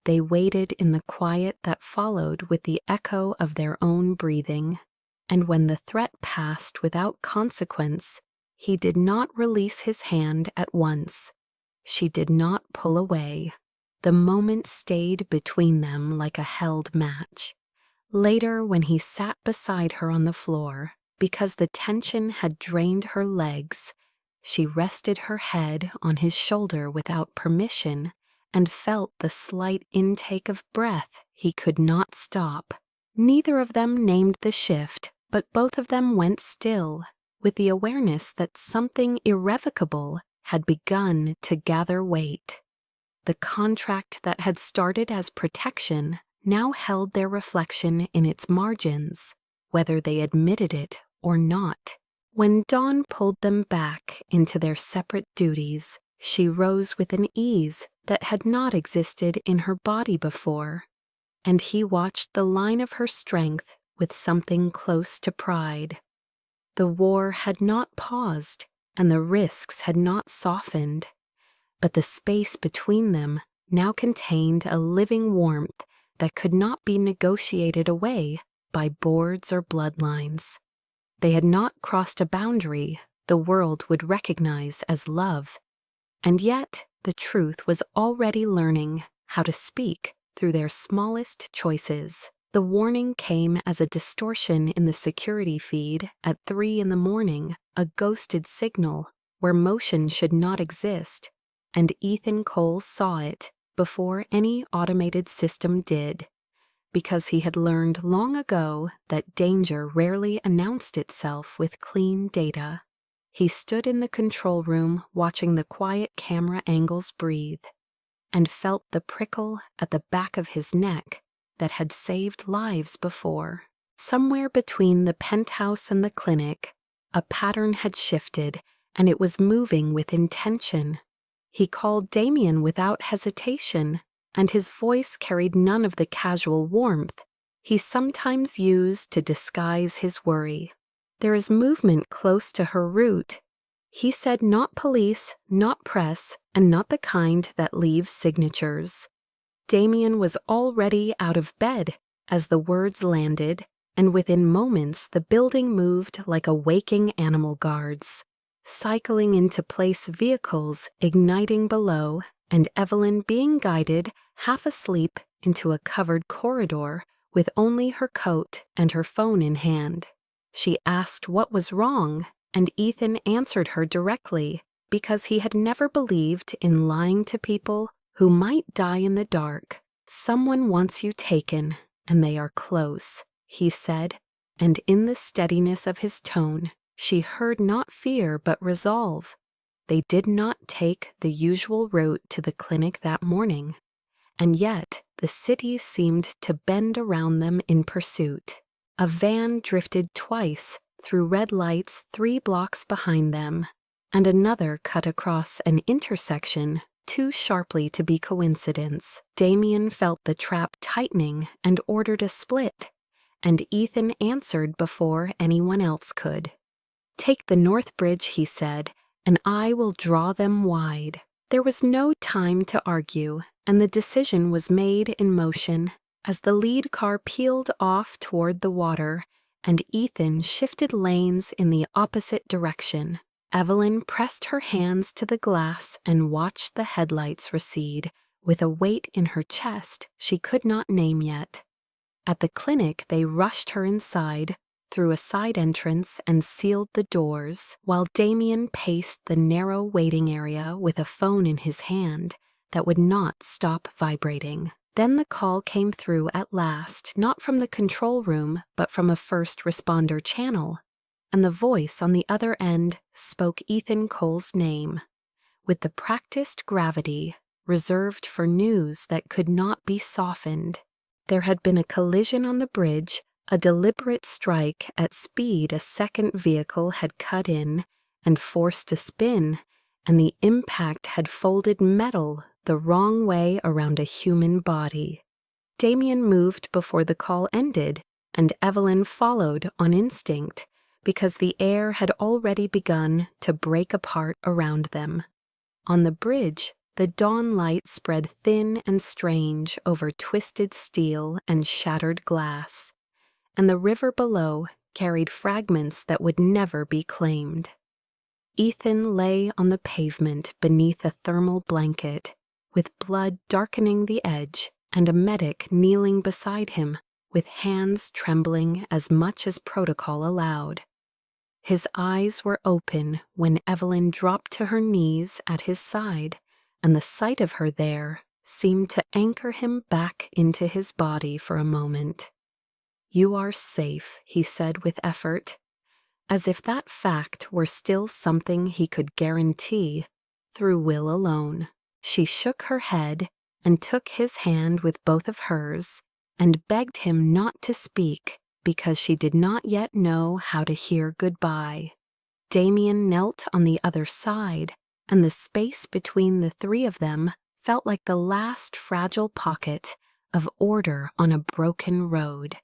They waited in the quiet that followed with the echo of their own breathing, and when the threat passed without consequence, he did not release his hand at once. She did not pull away. The moment stayed between them like a held match. Later, when he sat beside her on the floor, because the tension had drained her legs, she rested her head on his shoulder without permission and felt the slight intake of breath he could not stop. Neither of them named the shift, but both of them went still, with the awareness that something irrevocable had begun to gather weight. The contract that had started as protection now held their reflection in its margins, whether they admitted it or not. When dawn pulled them back into their separate duties, she rose with an ease that had not existed in her body before, and he watched the line of her strength with something close to pride. The war had not paused, and the risks had not softened, but the space between them now contained a living warmth that could not be negotiated away by boards or bloodlines. They had not crossed a boundary the world would recognize as love, and yet the truth was already learning how to speak through their smallest choices. The warning came as a distortion in the security feed at 3 a.m, a ghosted signal where motion should not exist, and Ethan Cole saw it before any automated system did, because he had learned long ago that danger rarely announced itself with clean data. He stood in the control room watching the quiet camera angles breathe, and felt the prickle at the back of his neck that had saved lives before. Somewhere between the penthouse and the clinic, a pattern had shifted, and it was moving with intention. He called Damien without hesitation, and his voice carried none of the casual warmth he sometimes used to disguise his worry. "There is movement close to her route," he said, "not police, not press, and not the kind that leaves signatures." Damien was already out of bed as the words landed, and within moments the building moved like a waking animal guards, cycling into place vehicles igniting below, and Evelyn being guided, half asleep, into a covered corridor with only her coat and her phone in hand. She asked what was wrong, and Ethan answered her directly, because he had never believed in lying to people who might die in the dark. "Someone wants you taken, and they are close," he said, and in the steadiness of his tone, she heard not fear but resolve. They did not take the usual route to the clinic that morning, and yet the city seemed to bend around them in pursuit. A van drifted twice through red lights 3 blocks behind them, and another cut across an intersection too sharply to be coincidence. Damien felt the trap tightening and ordered a split, and Ethan answered before anyone else could. "Take the North Bridge," he said, "and I will draw them wide." There was no time to argue, and the decision was made in motion as the lead car peeled off toward the water, and Ethan shifted lanes in the opposite direction. Evelyn pressed her hands to the glass and watched the headlights recede with a weight in her chest she could not name yet. At the clinic, they rushed her inside, through a side entrance, and sealed the doors, while Damien paced the narrow waiting area with a phone in his hand that would not stop vibrating. Then the call came through at last, not from the control room, but from a first responder channel, and the voice on the other end spoke Ethan Cole's name, with the practiced gravity reserved for news that could not be softened. There had been a collision on the bridge, a deliberate strike at speed a second vehicle had cut in and forced a spin, and the impact had folded metal the wrong way around a human body. Damien moved before the call ended, and Evelyn followed on instinct, because the air had already begun to break apart around them. On the bridge, the dawn light spread thin and strange over twisted steel and shattered glass, and the river below carried fragments that would never be claimed. Ethan lay on the pavement beneath a thermal blanket, with blood darkening the edge, and a medic kneeling beside him, with hands trembling as much as protocol allowed. His eyes were open when Evelyn dropped to her knees at his side, and the sight of her there seemed to anchor him back into his body for a moment. "You are safe," he said with effort, as if that fact were still something he could guarantee through will alone. She shook her head and took his hand with both of hers and begged him not to speak because she did not yet know how to hear goodbye. Damien knelt on the other side, and the space between the three of them felt like the last fragile pocket of order on a broken road.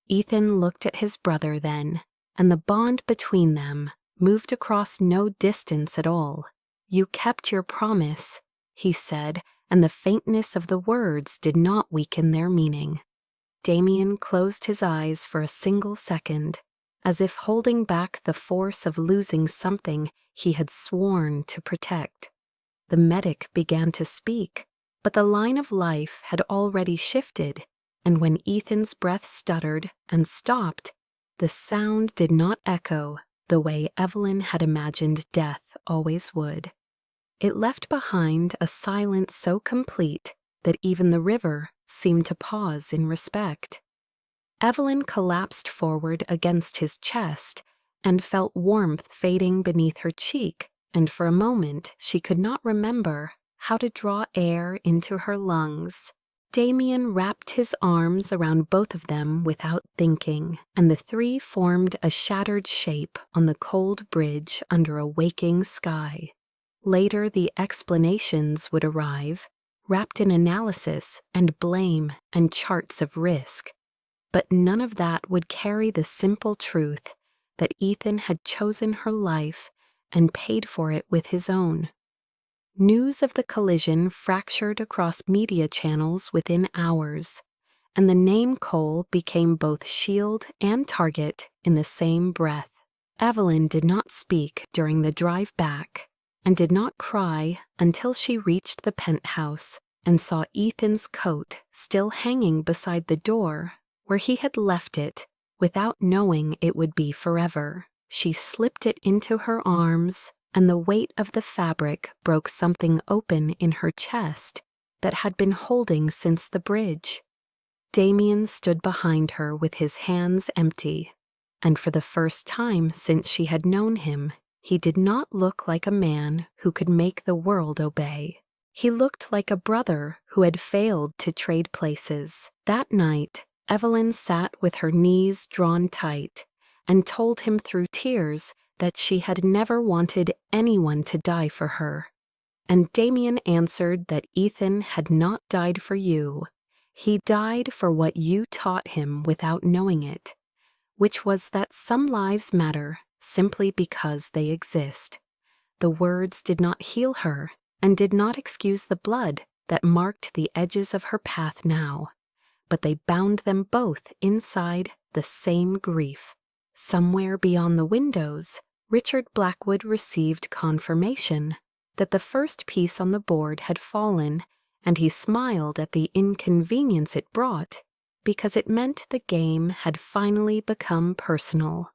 Ethan looked at his brother then, and the bond between them moved across no distance at all. "You kept your promise," he said, and the faintness of the words did not weaken their meaning. Damien closed his eyes for a single second, as if holding back the force of losing something he had sworn to protect. The medic began to speak, but the line of life had already shifted, and when Ethan's breath stuttered and stopped, the sound did not echo the way Evelyn had imagined death always would. It left behind a silence so complete that even the river seemed to pause in respect. Evelyn collapsed forward against his chest and felt warmth fading beneath her cheek, and for a moment she could not remember how to draw air into her lungs. Damien wrapped his arms around both of them without thinking, and the three formed a shattered shape on the cold bridge under a waking sky. Later the explanations would arrive, wrapped in analysis and blame and charts of risk. But none of that would carry the simple truth that Ethan had chosen her life and paid for it with his own. News of the collision fractured across media channels within hours, and the name Cole became both shield and target in the same breath. Evelyn did not speak during the drive back, and did not cry until she reached the penthouse and saw Ethan's coat still hanging beside the door where he had left it without knowing it would be forever. She slipped it into her arms, and the weight of the fabric broke something open in her chest that had been holding since the bridge. Damien stood behind her with his hands empty, and for the first time since she had known him, he did not look like a man who could make the world obey. He looked like a brother who had failed to trade places. That night, Evelyn sat with her knees drawn tight and told him through tears that she had never wanted anyone to die for her. And Damien answered that Ethan had not died for you. He died for what you taught him without knowing it, which was that some lives matter simply because they exist. The words did not heal her and did not excuse the blood that marked the edges of her path now, but they bound them both inside the same grief. Somewhere beyond the windows, Richard Blackwood received confirmation that the first piece on the board had fallen, and he smiled at the inconvenience it brought because it meant the game had finally become personal.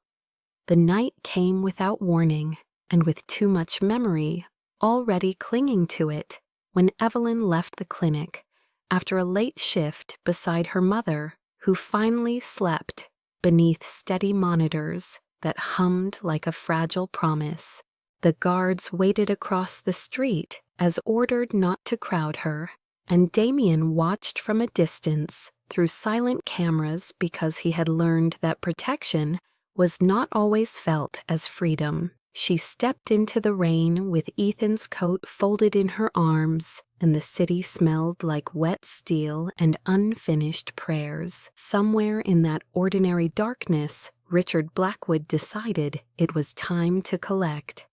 The night came without warning and with too much memory already clinging to it when Evelyn left the clinic after a late shift beside her mother, who finally slept beneath steady monitors that hummed like a fragile promise. The guards waited across the street as ordered not to crowd her, and Damien watched from a distance through silent cameras because he had learned that protection was not always felt as freedom. She stepped into the rain with Ethan's coat folded in her arms, and the city smelled like wet steel and unfinished prayers. Somewhere in that ordinary darkness, Richard Blackwood decided it was time to collect.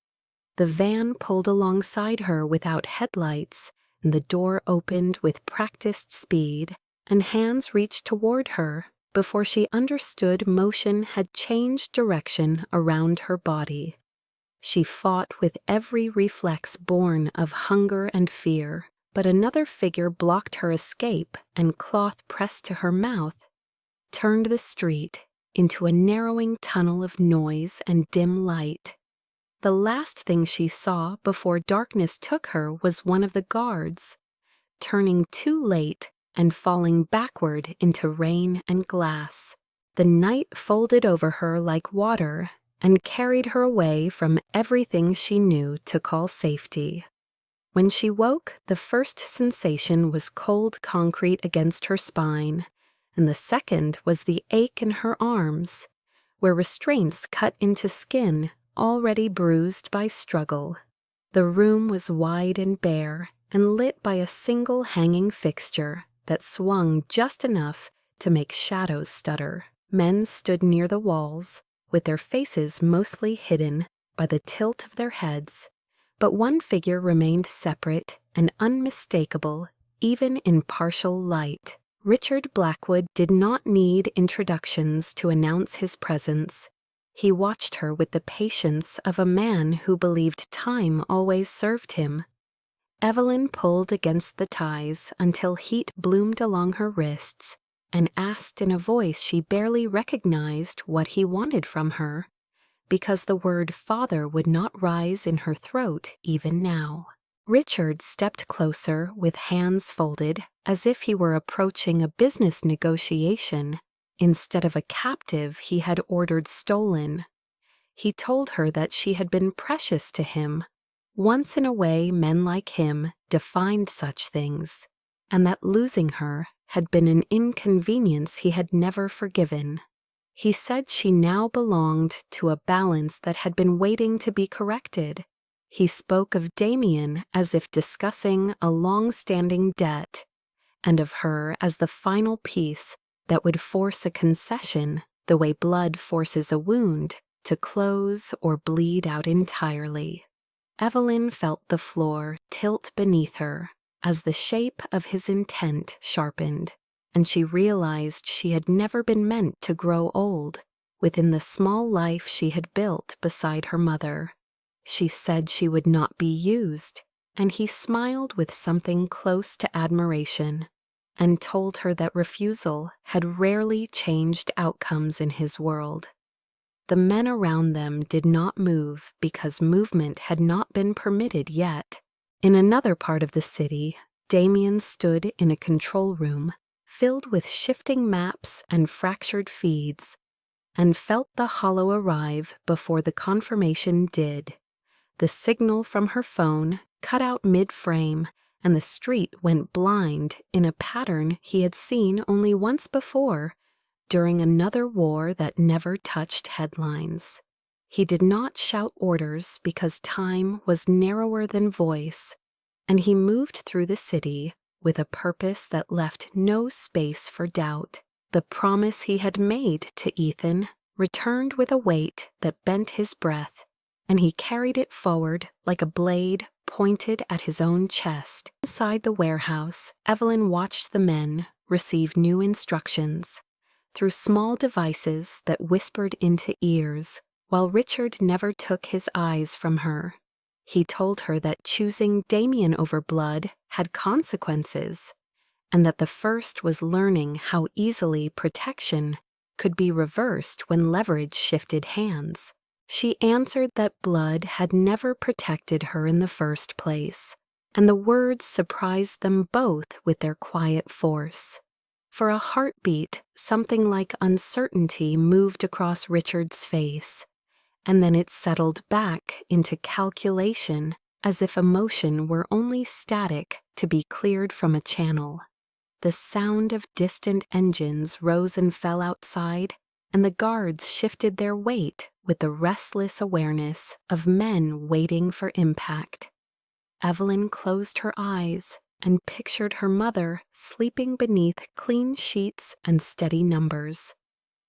The van pulled alongside her without headlights, and the door opened with practiced speed, and hands reached toward her before she understood motion had changed direction around her body. She fought with every reflex born of hunger and fear, but another figure blocked her escape, and cloth pressed to her mouth turned the street into a narrowing tunnel of noise and dim light. The last thing she saw before darkness took her was one of the guards, turning too late and falling backward into rain and glass. The night folded over her like water and carried her away from everything she knew to call safety. When she woke, the first sensation was cold concrete against her spine, and the second was the ache in her arms, where restraints cut into skin already bruised by struggle. The room was wide and bare, and lit by a single hanging fixture that swung just enough to make shadows stutter. Men stood near the walls, with their faces mostly hidden by the tilt of their heads, but one figure remained separate and unmistakable even in partial light. Richard Blackwood did not need introductions to announce his presence. He watched her with the patience of a man who believed time always served him. Evelyn pulled against the ties until heat bloomed along her wrists and asked in a voice she barely recognized what he wanted from her, because the word father would not rise in her throat even now. Richard stepped closer with hands folded as if he were approaching a business negotiation instead of a captive he had ordered stolen. He told her that she had been precious to him. Once in a way, men like him defined such things, and that losing her had been an inconvenience he had never forgiven. He said she now belonged to a balance that had been waiting to be corrected. He spoke of Damien as if discussing a long-standing debt, and of her as the final piece that would force a concession, the way blood forces a wound, to close or bleed out entirely. Evelyn felt the floor tilt beneath her as the shape of his intent sharpened, and she realized she had never been meant to grow old within the small life she had built beside her mother. She said she would not be used, and he smiled with something close to admiration and told her that refusal had rarely changed outcomes in his world. The men around them did not move because movement had not been permitted yet. In another part of the city, Damien stood in a control room filled with shifting maps and fractured feeds, and felt the hollow arrive before the confirmation did. The signal from her phone cut out mid-frame, and the street went blind in a pattern he had seen only once before, during another war that never touched headlines. He did not shout orders because time was narrower than voice, and he moved through the city with a purpose that left no space for doubt. The promise he had made to Ethan returned with a weight that bent his breath, and he carried it forward like a blade pointed at his own chest. Inside the warehouse, Evelyn watched the men receive new instructions through small devices that whispered into ears, while Richard never took his eyes from her. He told her that choosing Damien over blood had consequences, and that the first was learning how easily protection could be reversed when leverage shifted hands. She answered that blood had never protected her in the first place, and the words surprised them both with their quiet force. For a heartbeat, something like uncertainty moved across Richard's face, and then it settled back into calculation as if emotion were only static to be cleared from a channel. The sound of distant engines rose and fell outside, and the guards shifted their weight with the restless awareness of men waiting for impact. Evelyn closed her eyes and pictured her mother sleeping beneath clean sheets and steady numbers,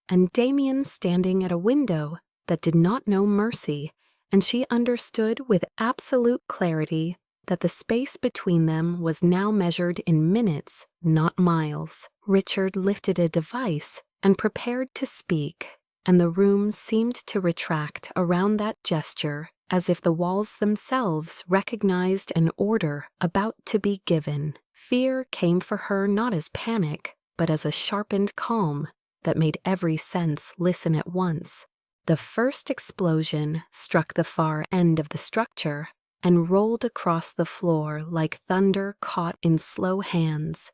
and Damien standing at a window that did not know mercy, and she understood with absolute clarity that the space between them was now measured in minutes, not miles. Richard lifted a device and prepared to speak, and the room seemed to retract around that gesture as if the walls themselves recognized an order about to be given. Fear came for her not as panic, but as a sharpened calm that made every sense listen at once. The first explosion struck the far end of the structure and rolled across the floor like thunder caught in slow hands,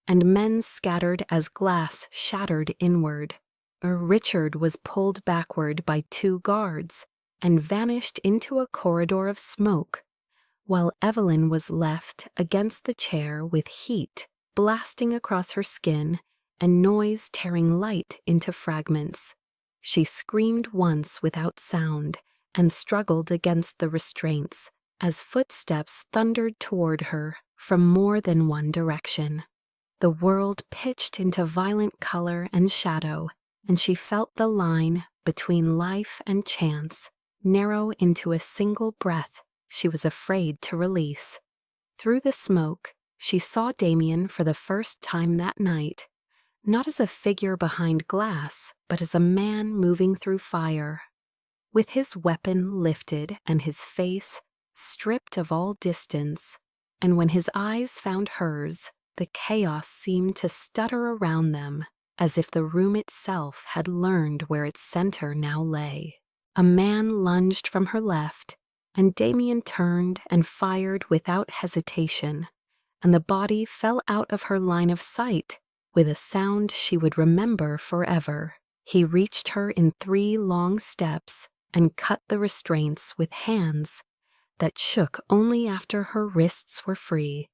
and men scattered as glass shattered inward. Richard was pulled backward by two guards and vanished into a corridor of smoke, while Evelyn was left against the chair with heat blasting across her skin and noise tearing light into fragments. She screamed once without sound and struggled against the restraints as footsteps thundered toward her from more than one direction. The world pitched into violent color and shadow, and she felt the line between life and chance narrow into a single breath she was afraid to release. Through the smoke, she saw Damien for the first time that night, not as a figure behind glass, but as a man moving through fire. With his weapon lifted and his face stripped of all distance, and when his eyes found hers, the chaos seemed to stutter around them, as if the room itself had learned where its center now lay. A man lunged from her left, and Damien turned and fired without hesitation, and the body fell out of her line of sight with a sound she would remember forever. He reached her in 3 long steps and cut the restraints with hands that shook only after her wrists were free,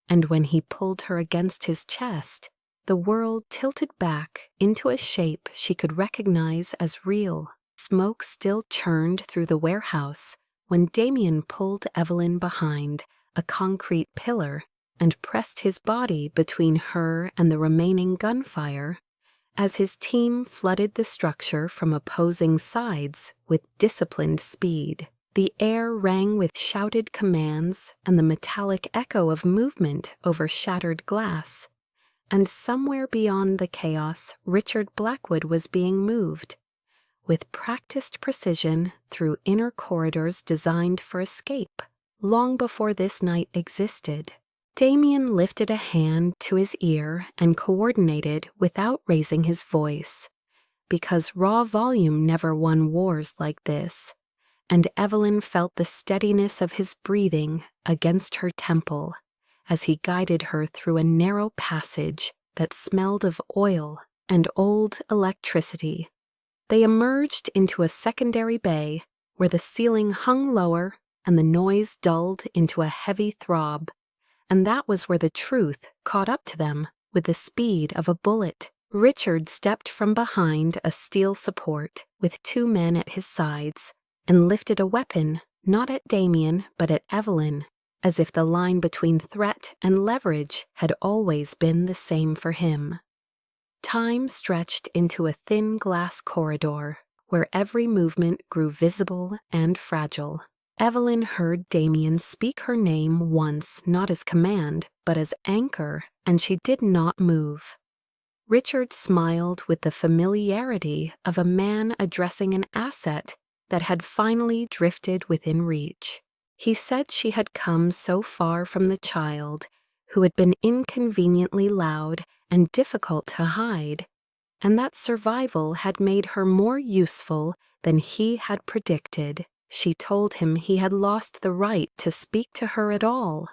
and when he pulled her against his chest, the world tilted back into a shape she could recognize as real. Smoke still churned through the warehouse when Damien pulled Evelyn behind a concrete pillar and pressed his body between her and the remaining gunfire as his team flooded the structure from opposing sides with disciplined speed. The air rang with shouted commands and the metallic echo of movement over shattered glass. And somewhere beyond the chaos, Richard Blackwood was being moved, with practiced precision through inner corridors designed for escape, long before this night existed. Damien lifted a hand to his ear and coordinated without raising his voice, because raw volume never won wars like this, and Evelyn felt the steadiness of his breathing against her temple as he guided her through a narrow passage that smelled of oil and old electricity. They emerged into a secondary bay where the ceiling hung lower and the noise dulled into a heavy throb, and that was where the truth caught up to them with the speed of a bullet. Richard stepped from behind a steel support with 2 men at his sides and lifted a weapon not at Damien but at Evelyn, as if the line between threat and leverage had always been the same for him. Time stretched into a thin glass corridor where every movement grew visible and fragile. Evelyn heard Damien speak her name once not as command but as anchor, and she did not move. Richard smiled with the familiarity of a man addressing an asset that had finally drifted within reach. He said she had come so far from the child who had been inconveniently loud and difficult to hide, and that survival had made her more useful than he had predicted. She told him he had lost the right to speak to her at all,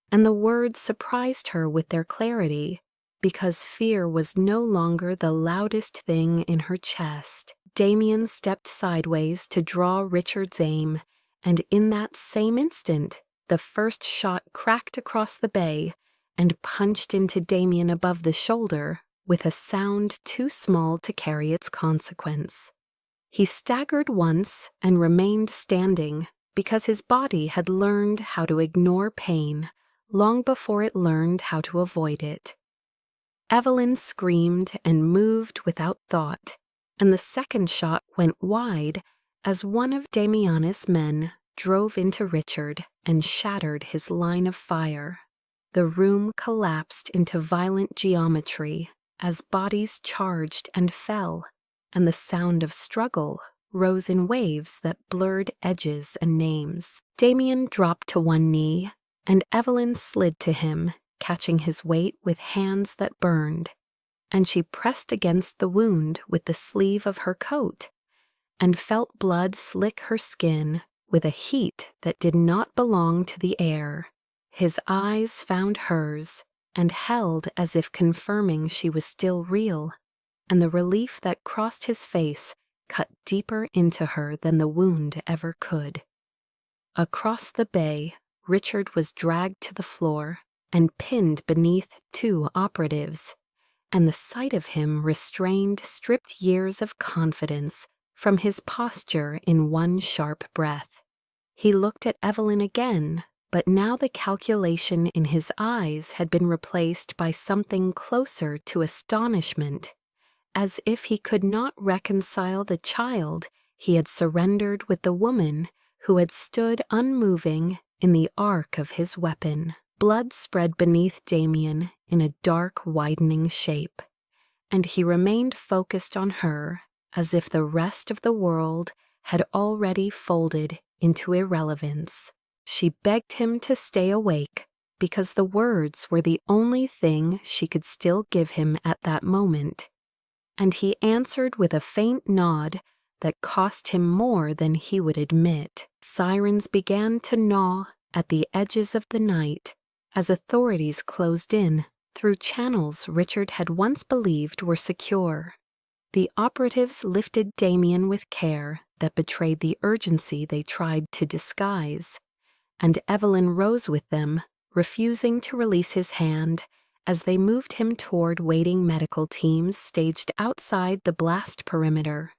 and the words surprised her with their clarity, because fear was no longer the loudest thing in her chest. Damien stepped sideways to draw Richard's aim, and in that same instant, the first shot cracked across the bay and punched into Damien above the shoulder with a sound too small to carry its consequence. He staggered once and remained standing because his body had learned how to ignore pain long before it learned how to avoid it. Evelyn screamed and moved without thought, and the second shot went wide as one of Damianus' men drove into Richard and shattered his line of fire. The room collapsed into violent geometry as bodies charged and fell, and the sound of struggle rose in waves that blurred edges and names. Damien dropped to one knee, and Evelyn slid to him, catching his weight with hands that burned, and she pressed against the wound with the sleeve of her coat, and felt blood slick her skin with a heat that did not belong to the air. His eyes found hers and held as if confirming she was still real, and the relief that crossed his face cut deeper into her than the wound ever could. Across the bay, Richard was dragged to the floor and pinned beneath 2 operatives, and the sight of him restrained stripped years of confidence from his posture in one sharp breath. He looked at Evelyn again, but now the calculation in his eyes had been replaced by something closer to astonishment, as if he could not reconcile the child he had surrendered with the woman who had stood unmoving in the arc of his weapon. Blood spread beneath Damien in a dark, widening shape, and he remained focused on her as if the rest of the world had already folded into irrelevance. She begged him to stay awake because the words were the only thing she could still give him at that moment, and he answered with a faint nod that cost him more than he would admit. Sirens began to gnaw at the edges of the night as authorities closed in through channels Richard had once believed were secure. The operatives lifted Damien with care that betrayed the urgency they tried to disguise, and Evelyn rose with them, refusing to release his hand as they moved him toward waiting medical teams staged outside the blast perimeter.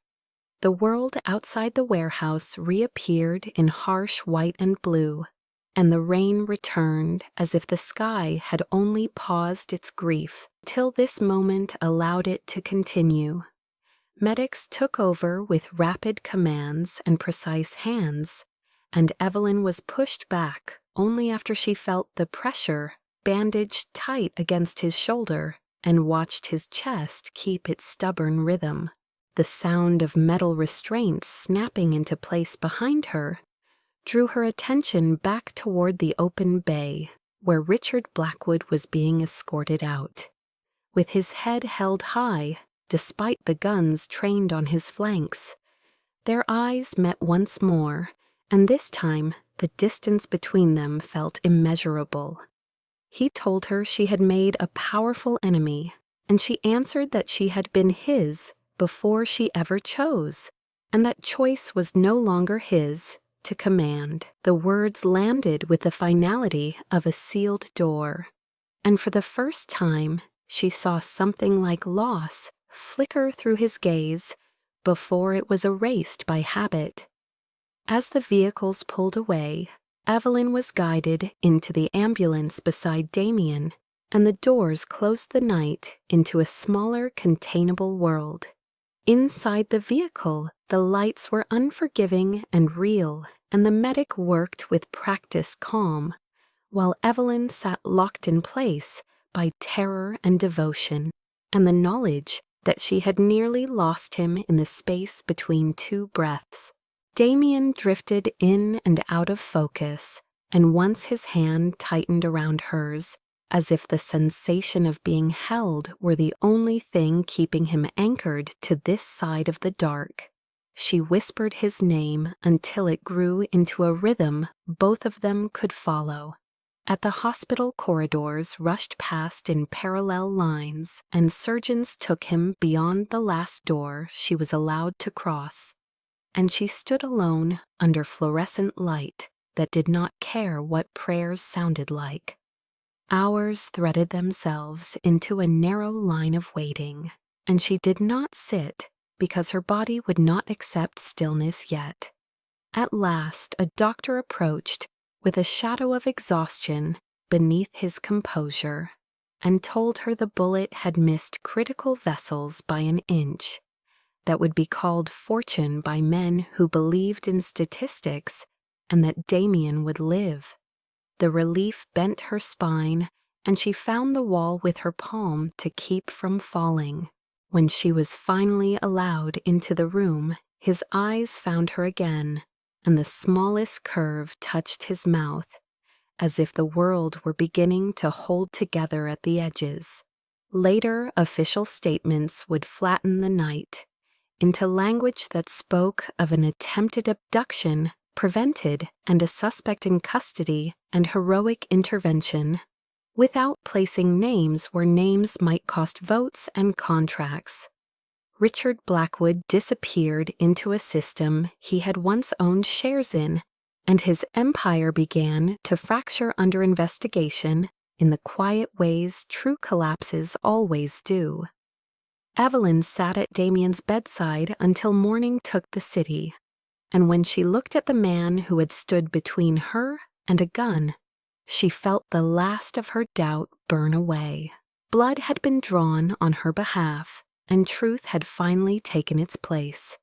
The world outside the warehouse reappeared in harsh white and blue, and the rain returned as if the sky had only paused its grief till this moment allowed it to continue. Medics took over with rapid commands and precise hands, and Evelyn was pushed back only after she felt the pressure bandaged tight against his shoulder and watched his chest keep its stubborn rhythm. The sound of metal restraints snapping into place behind her drew her attention back toward the open bay, where Richard Blackwood was being escorted out. With his head held high, despite the guns trained on his flanks, their eyes met once more, and this time the distance between them felt immeasurable. He told her she had made a powerful enemy, and she answered that she had been his before she ever chose, and that choice was no longer his to command. The words landed with the finality of a sealed door, and for the first time she saw something like loss flicker through his gaze before it was erased by habit. As the vehicles pulled away, Evelyn was guided into the ambulance beside Damien, and the doors closed the night into a smaller, containable world. Inside the vehicle, the lights were unforgiving and real, and the medic worked with practiced calm, while Evelyn sat locked in place by terror and devotion, and the knowledge that she had nearly lost him in the space between 2 breaths. Damien drifted in and out of focus, and once his hand tightened around hers, as if the sensation of being held were the only thing keeping him anchored to this side of the dark. She whispered his name until it grew into a rhythm both of them could follow. At the hospital, corridors rushed past in parallel lines, and surgeons took him beyond the last door she was allowed to cross, and she stood alone under fluorescent light that did not care what prayers sounded like. Hours threaded themselves into a narrow line of waiting, and she did not sit because her body would not accept stillness yet. At last, a doctor approached with a shadow of exhaustion beneath his composure, and told her the bullet had missed critical vessels by an inch that would be called fortune by men who believed in statistics, and that Damien would live. The relief bent her spine, and she found the wall with her palm to keep from falling. When she was finally allowed into the room, his eyes found her again, and the smallest curve touched his mouth, as if the world were beginning to hold together at the edges. Later, official statements would flatten the night into language that spoke of an attempted abduction prevented and a suspect in custody and heroic intervention, without placing names where names might cost votes and contracts. Richard Blackwood disappeared into a system he had once owned shares in and his empire began to fracture under investigation in the quiet ways true collapses always do. Evelyn sat at Damien's bedside until morning took the city, and when she looked at the man who had stood between her and a gun, she felt the last of her doubt burn away. Blood had been drawn on her behalf, and truth had finally taken its place.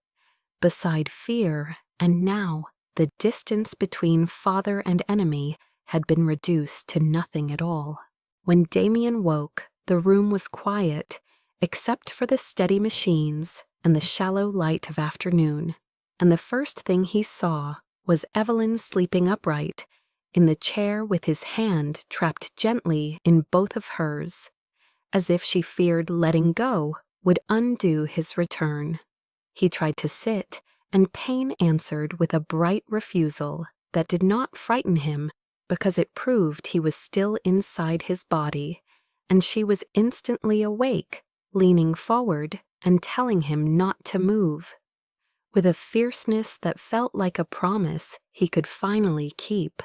Beside fear, and now the distance between father and enemy had been reduced to nothing at all. When Damien woke, the room was quiet, except for the steady machines and the shallow light of afternoon, and the first thing he saw was Evelyn sleeping upright, in the chair with his hand trapped gently in both of hers, as if she feared letting go would undo his return. He tried to sit, and pain answered with a bright refusal that did not frighten him because it proved he was still inside his body, and she was instantly awake, leaning forward and telling him not to move, with a fierceness that felt like a promise he could finally keep.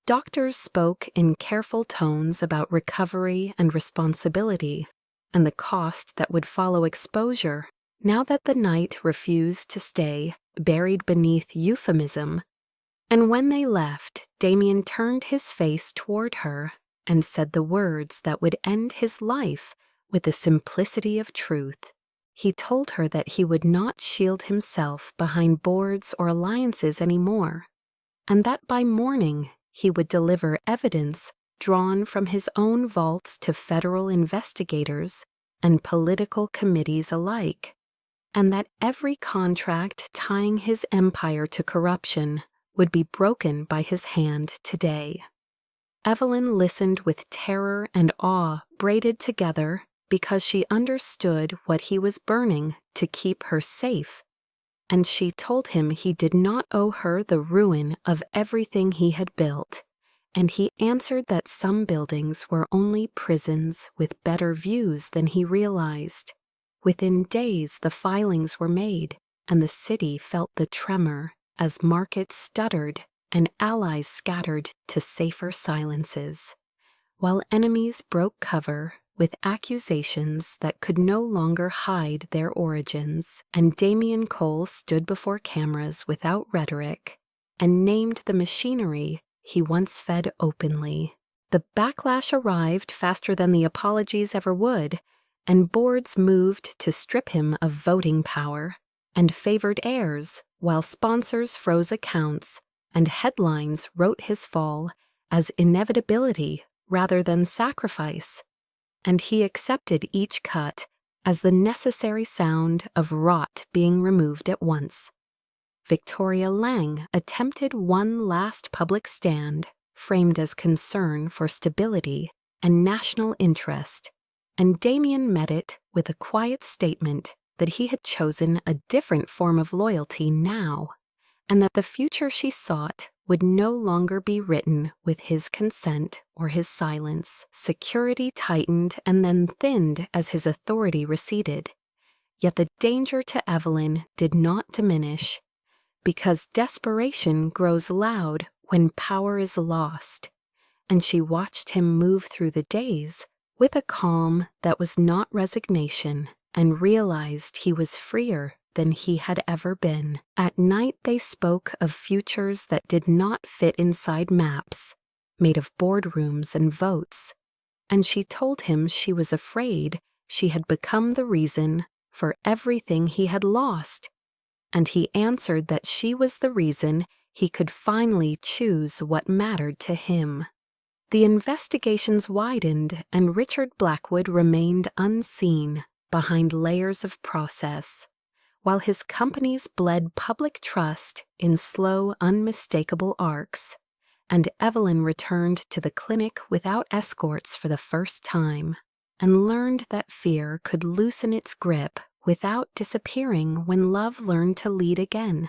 Doctors spoke in careful tones about recovery and responsibility, and the cost that would follow exposure, now that the night refused to stay buried beneath euphemism. And when they left, Damien turned his face toward her and said the words that would end his life with the simplicity of truth. He told her that he would not shield himself behind boards or alliances anymore, and that by morning he would deliver evidence drawn from his own vaults to federal investigators and political committees alike, and that every contract tying his empire to corruption would be broken by his hand today. Evelyn listened with terror and awe braided together because she understood what he was burning to keep her safe, and she told him he did not owe her the ruin of everything he had built, and he answered that some buildings were only prisons with better views than he realized. Within days the filings were made, and the city felt the tremor as markets stuttered and allies scattered to safer silences, while enemies broke cover with accusations that could no longer hide their origins, and Damien Cole stood before cameras without rhetoric and named the machinery he once fed openly. The backlash arrived faster than the apologies ever would, and boards moved to strip him of voting power and favored heirs, while sponsors froze accounts and headlines wrote his fall as inevitability rather than sacrifice. And he accepted each cut as the necessary sound of rot being removed at once. Victoria Lang attempted one last public stand, framed as concern for stability and national interest, and Damien met it with a quiet statement that he had chosen a different form of loyalty now, and that the future she sought would no longer be written with his consent or his silence. Security tightened and then thinned as his authority receded. Yet the danger to Evelyn did not diminish, because desperation grows loud when power is lost, and she watched him move through the days with a calm that was not resignation, and realized he was freer than he had ever been. At night they spoke of futures that did not fit inside maps, made of boardrooms and votes, and she told him she was afraid she had become the reason for everything he had lost, and he answered that she was the reason he could finally choose what mattered to him. The investigations widened, and Richard Blackwood remained unseen behind layers of process, while his companies bled public trust in slow, unmistakable arcs, and Evelyn returned to the clinic without escorts for the first time, and learned that fear could loosen its grip without disappearing when love learned to lead again.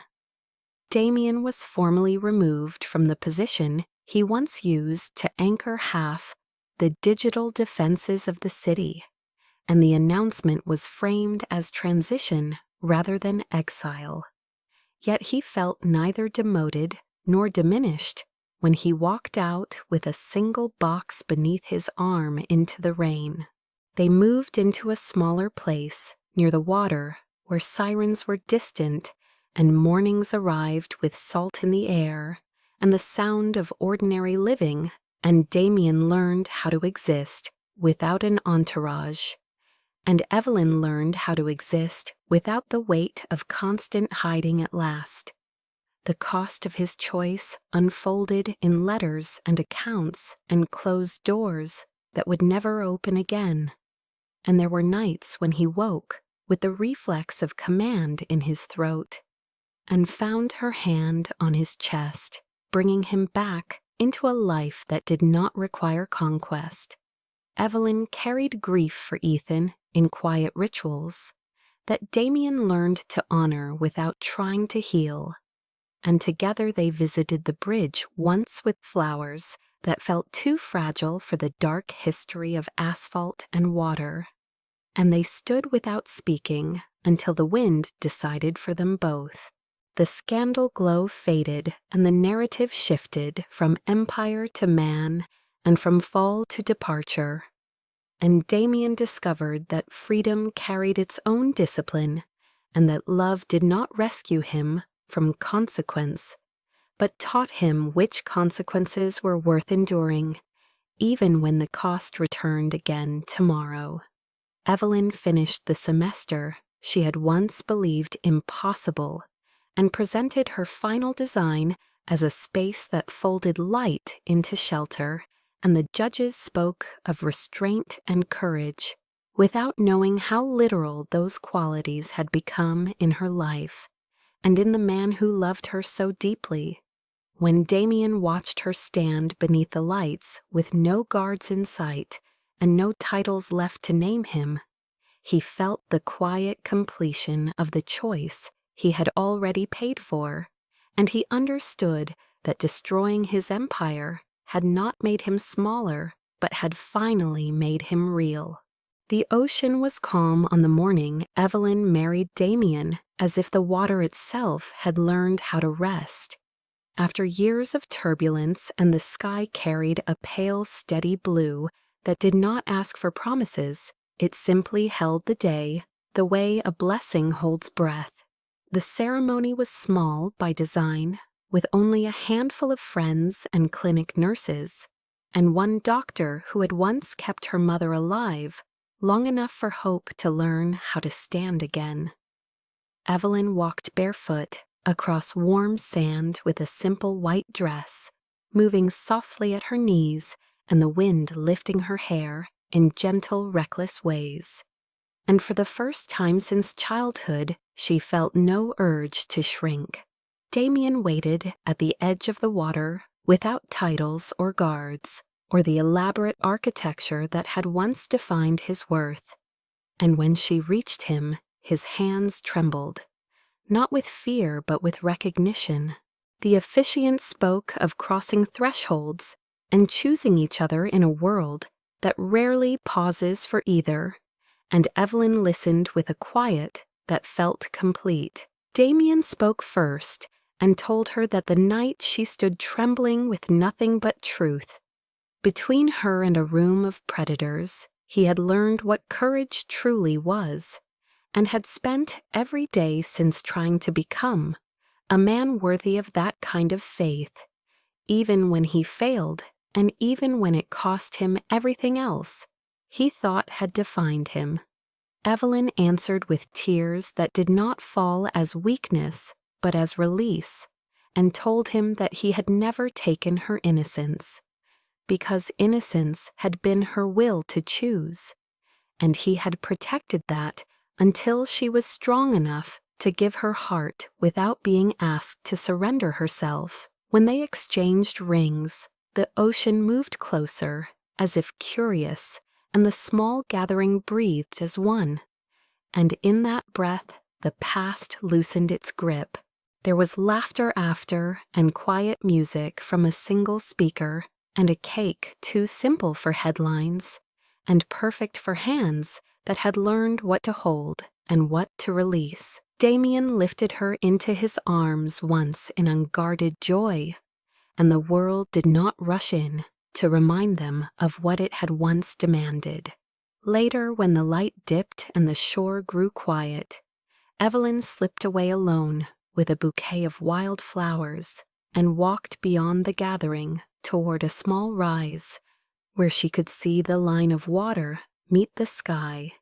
Damien was formally removed from the position he once used to anchor half the digital defenses of the city, and the announcement was framed as transition rather than exile. Yet he felt neither demoted nor diminished when he walked out with a single box beneath his arm into the rain. They moved into a smaller place near the water where sirens were distant and mornings arrived with salt in the air and the sound of ordinary living, and Damien learned how to exist without an entourage, and Evelyn learned how to exist without the weight of constant hiding at last. The cost of his choice unfolded in letters and accounts and closed doors that would never open again. And there were nights when he woke with the reflex of command in his throat and found her hand on his chest, bringing him back into a life that did not require conquest. Evelyn carried grief for Ethan in quiet rituals that Damien learned to honor without trying to heal. And together they visited the bridge once with flowers that felt too fragile for the dark history of asphalt and water. And they stood without speaking until the wind decided for them both. The scandal glow faded and the narrative shifted from empire to man and from fall to departure. And Damien discovered that freedom carried its own discipline and that love did not rescue him from consequence, but taught him which consequences were worth enduring, even when the cost returned again tomorrow. Evelyn finished the semester she had once believed impossible and presented her final design as a space that folded light into shelter, and the judges spoke of restraint and courage, without knowing how literal those qualities had become in her life and in the man who loved her so deeply. When Damien watched her stand beneath the lights with no guards in sight and no titles left to name him, he felt the quiet completion of the choice he had already paid for, and he understood that destroying his empire had not made him smaller, but had finally made him real. The ocean was calm on the morning Evelyn married Damien, as if the water itself had learned how to rest. After years of turbulence, and the sky carried a pale, steady blue that did not ask for promises, it simply held the day, the way a blessing holds breath. The ceremony was small by design, with only a handful of friends and clinic nurses, and one doctor who had once kept her mother alive long enough for Hope to learn how to stand again. Evelyn walked barefoot across warm sand with a simple white dress, moving softly at her knees and the wind lifting her hair in gentle, reckless ways. And for the first time since childhood, she felt no urge to shrink. Damien waited at the edge of the water without titles or guards, or the elaborate architecture that had once defined his worth. And when she reached him, his hands trembled, not with fear but with recognition. The officiant spoke of crossing thresholds and choosing each other in a world that rarely pauses for either, and Evelyn listened with a quiet that felt complete. Damien spoke first and told her that the night she stood trembling with nothing but truth. Between her and a room of predators, he had learned what courage truly was, and had spent every day since trying to become a man worthy of that kind of faith, even when he failed and even when it cost him everything else he thought had defined him. Evelyn answered with tears that did not fall as weakness but as release, and told him that he had never taken her innocence, because innocence had been her will to choose, and he had protected that until she was strong enough to give her heart without being asked to surrender herself. When they exchanged rings, the ocean moved closer, as if curious, and the small gathering breathed as one. And in that breath, the past loosened its grip. There was laughter after, and quiet music from a single speaker, and a cake too simple for headlines, and perfect for hands that had learned what to hold and what to release. Damien lifted her into his arms once in unguarded joy, and the world did not rush in to remind them of what it had once demanded. Later, when the light dipped and the shore grew quiet, Evelyn slipped away alone with a bouquet of wild flowers and walked beyond the gathering toward a small rise where she could see the line of water meet the sky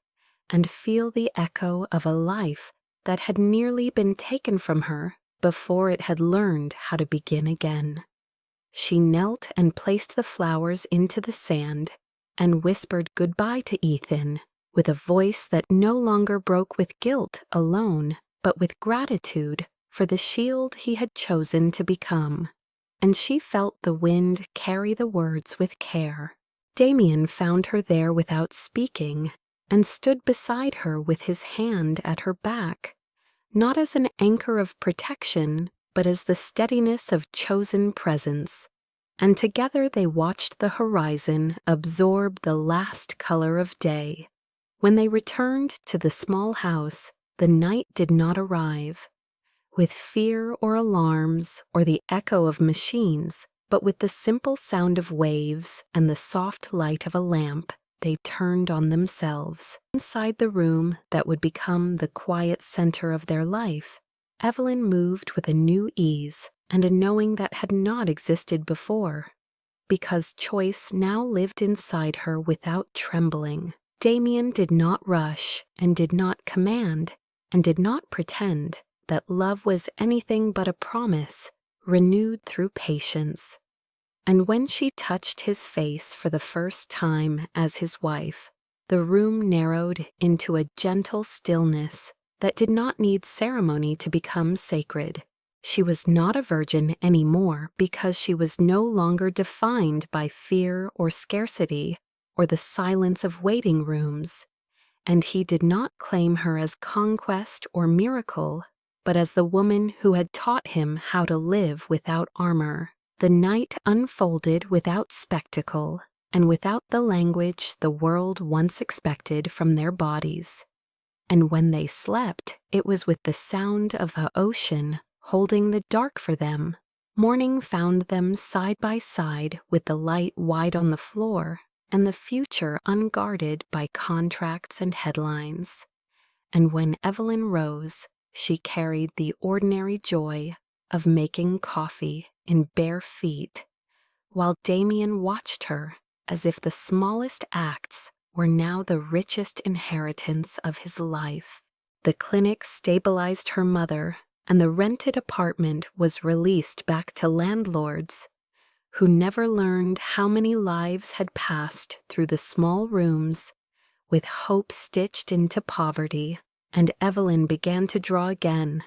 and feel the echo of a life that had nearly been taken from her before it had learned how to begin again. She knelt and placed the flowers into the sand and whispered goodbye to Ethan with a voice that no longer broke with guilt alone, but with gratitude for the shield he had chosen to become. And she felt the wind carry the words with care. Damien found her there without speaking and stood beside her with his hand at her back, not as an anchor of protection, but as the steadiness of chosen presence. And together they watched the horizon absorb the last color of day. When they returned to the small house, the night did not arrive with fear or alarms or the echo of machines, but with the simple sound of waves and the soft light of a lamp they turned on themselves. Inside the room that would become the quiet center of their life, Evelyn moved with a new ease and a knowing that had not existed before, because choice now lived inside her without trembling. Damien did not rush and did not command and did not pretend that love was anything but a promise renewed through patience. And when she touched his face for the first time as his wife, the room narrowed into a gentle stillness that did not need ceremony to become sacred. She was not a virgin anymore because she was no longer defined by fear or scarcity or the silence of waiting rooms, and he did not claim her as conquest or miracle, but as the woman who had taught him how to live without armor. The night unfolded without spectacle and without the language the world once expected from their bodies. And when they slept, it was with the sound of the ocean holding the dark for them. Morning found them side by side with the light wide on the floor and the future unguarded by contracts and headlines. And when Evelyn rose, she carried the ordinary joy of making coffee in bare feet, while Damien watched her as if the smallest acts were now the richest inheritance of his life. The clinic stabilized her mother, and the rented apartment was released back to landlords who never learned how many lives had passed through the small rooms with hope stitched into poverty. And Evelyn began to draw again,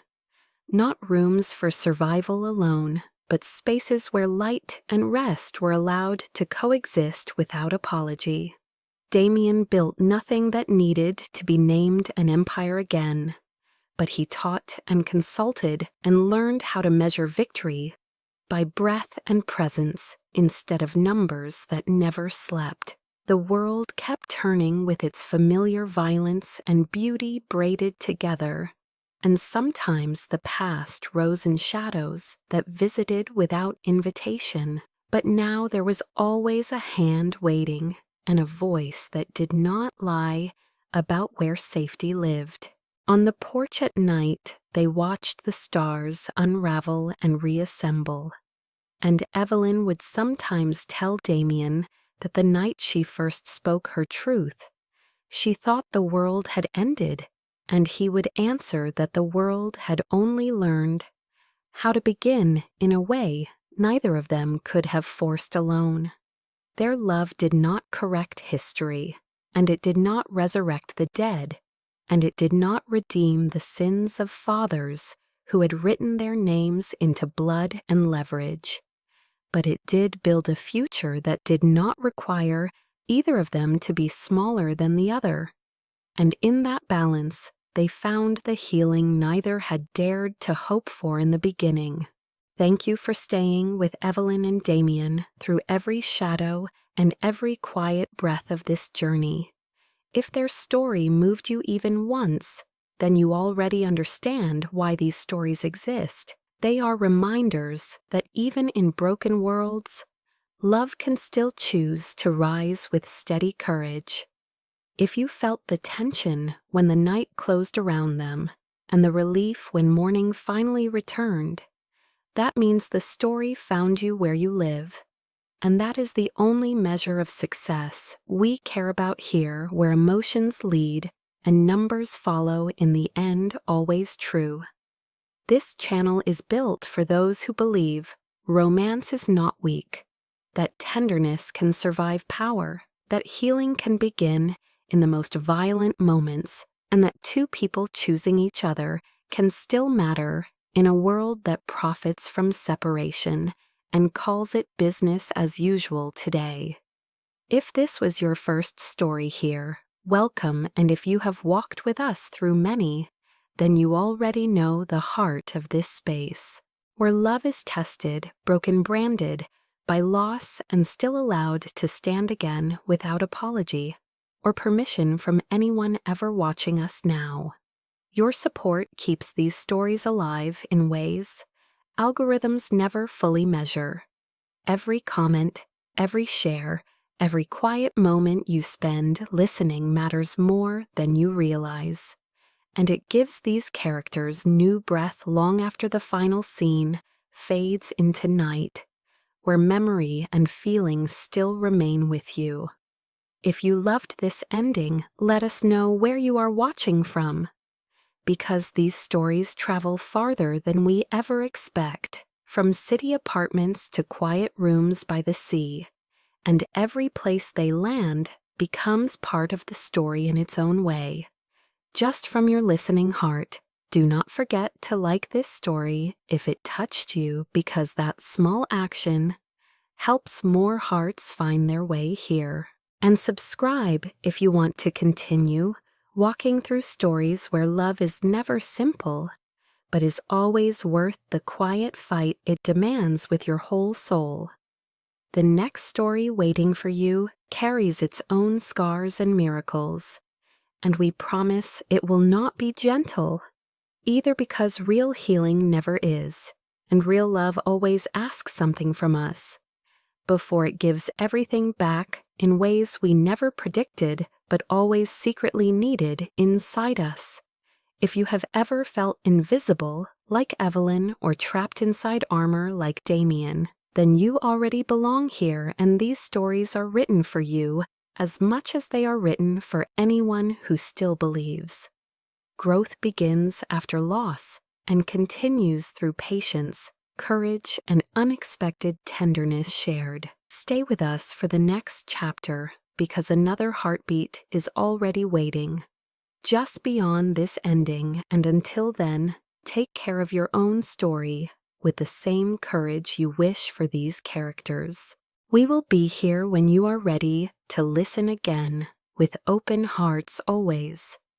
not rooms for survival alone, but spaces where light and rest were allowed to coexist without apology. Damien built nothing that needed to be named an empire again, but he taught and consulted and learned how to measure victory by breath and presence instead of numbers that never slept. The world kept turning with its familiar violence and beauty braided together, and sometimes the past rose in shadows that visited without invitation. But now there was always a hand waiting and a voice that did not lie about where safety lived. On the porch at night, they watched the stars unravel and reassemble, and Evelyn would sometimes tell Damien that the night she first spoke her truth, she thought the world had ended, and he would answer that the world had only learned how to begin in a way neither of them could have forced alone. Their love did not correct history, and it did not resurrect the dead, and it did not redeem the sins of fathers who had written their names into blood and leverage. But it did build a future that did not require either of them to be smaller than the other. And in that balance, they found the healing neither had dared to hope for in the beginning. Thank you for staying with Evelyn and Damien through every shadow and every quiet breath of this journey. If their story moved you even once, then you already understand why these stories exist. They are reminders that even in broken worlds, love can still choose to rise with steady courage. If you felt the tension when the night closed around them and the relief when morning finally returned, that means the story found you where you live. And that is the only measure of success we care about here, where emotions lead and numbers follow, in the end always true. This channel is built for those who believe romance is not weak, that tenderness can survive power, that healing can begin in the most violent moments, and that two people choosing each other can still matter in a world that profits from separation and calls it business as usual today. If this was your first story here, welcome, and if you have walked with us through many, then you already know the heart of this space, where love is tested, broken, branded by loss, and still allowed to stand again without apology or permission from anyone ever watching us now. Your support keeps these stories alive in ways algorithms never fully measure. Every comment, every share, every quiet moment you spend listening matters more than you realize. And it gives these characters new breath long after the final scene fades into night, where memory and feelings still remain with you. If you loved this ending, let us know where you are watching from, because these stories travel farther than we ever expect, from city apartments to quiet rooms by the sea, and every place they land becomes part of the story in its own way. Just from your listening heart, do not forget to like this story if it touched you, because that small action helps more hearts find their way here. And subscribe if you want to continue walking through stories where love is never simple, but is always worth the quiet fight it demands with your whole soul. The next story waiting for you carries its own scars and miracles, and we promise it will not be gentle, either, because real healing never is, and real love always asks something from us before it gives everything back in ways we never predicted but always secretly needed inside us. If you have ever felt invisible like Evelyn or trapped inside armor like Damien, then you already belong here, and these stories are written for you as much as they are written for anyone who still believes. Growth begins after loss and continues through patience, courage, and unexpected tenderness shared. Stay with us for the next chapter, because another heartbeat is already waiting just beyond this ending, and until then, take care of your own story with the same courage you wish for these characters. We will be here when you are ready to listen again, with open hearts always.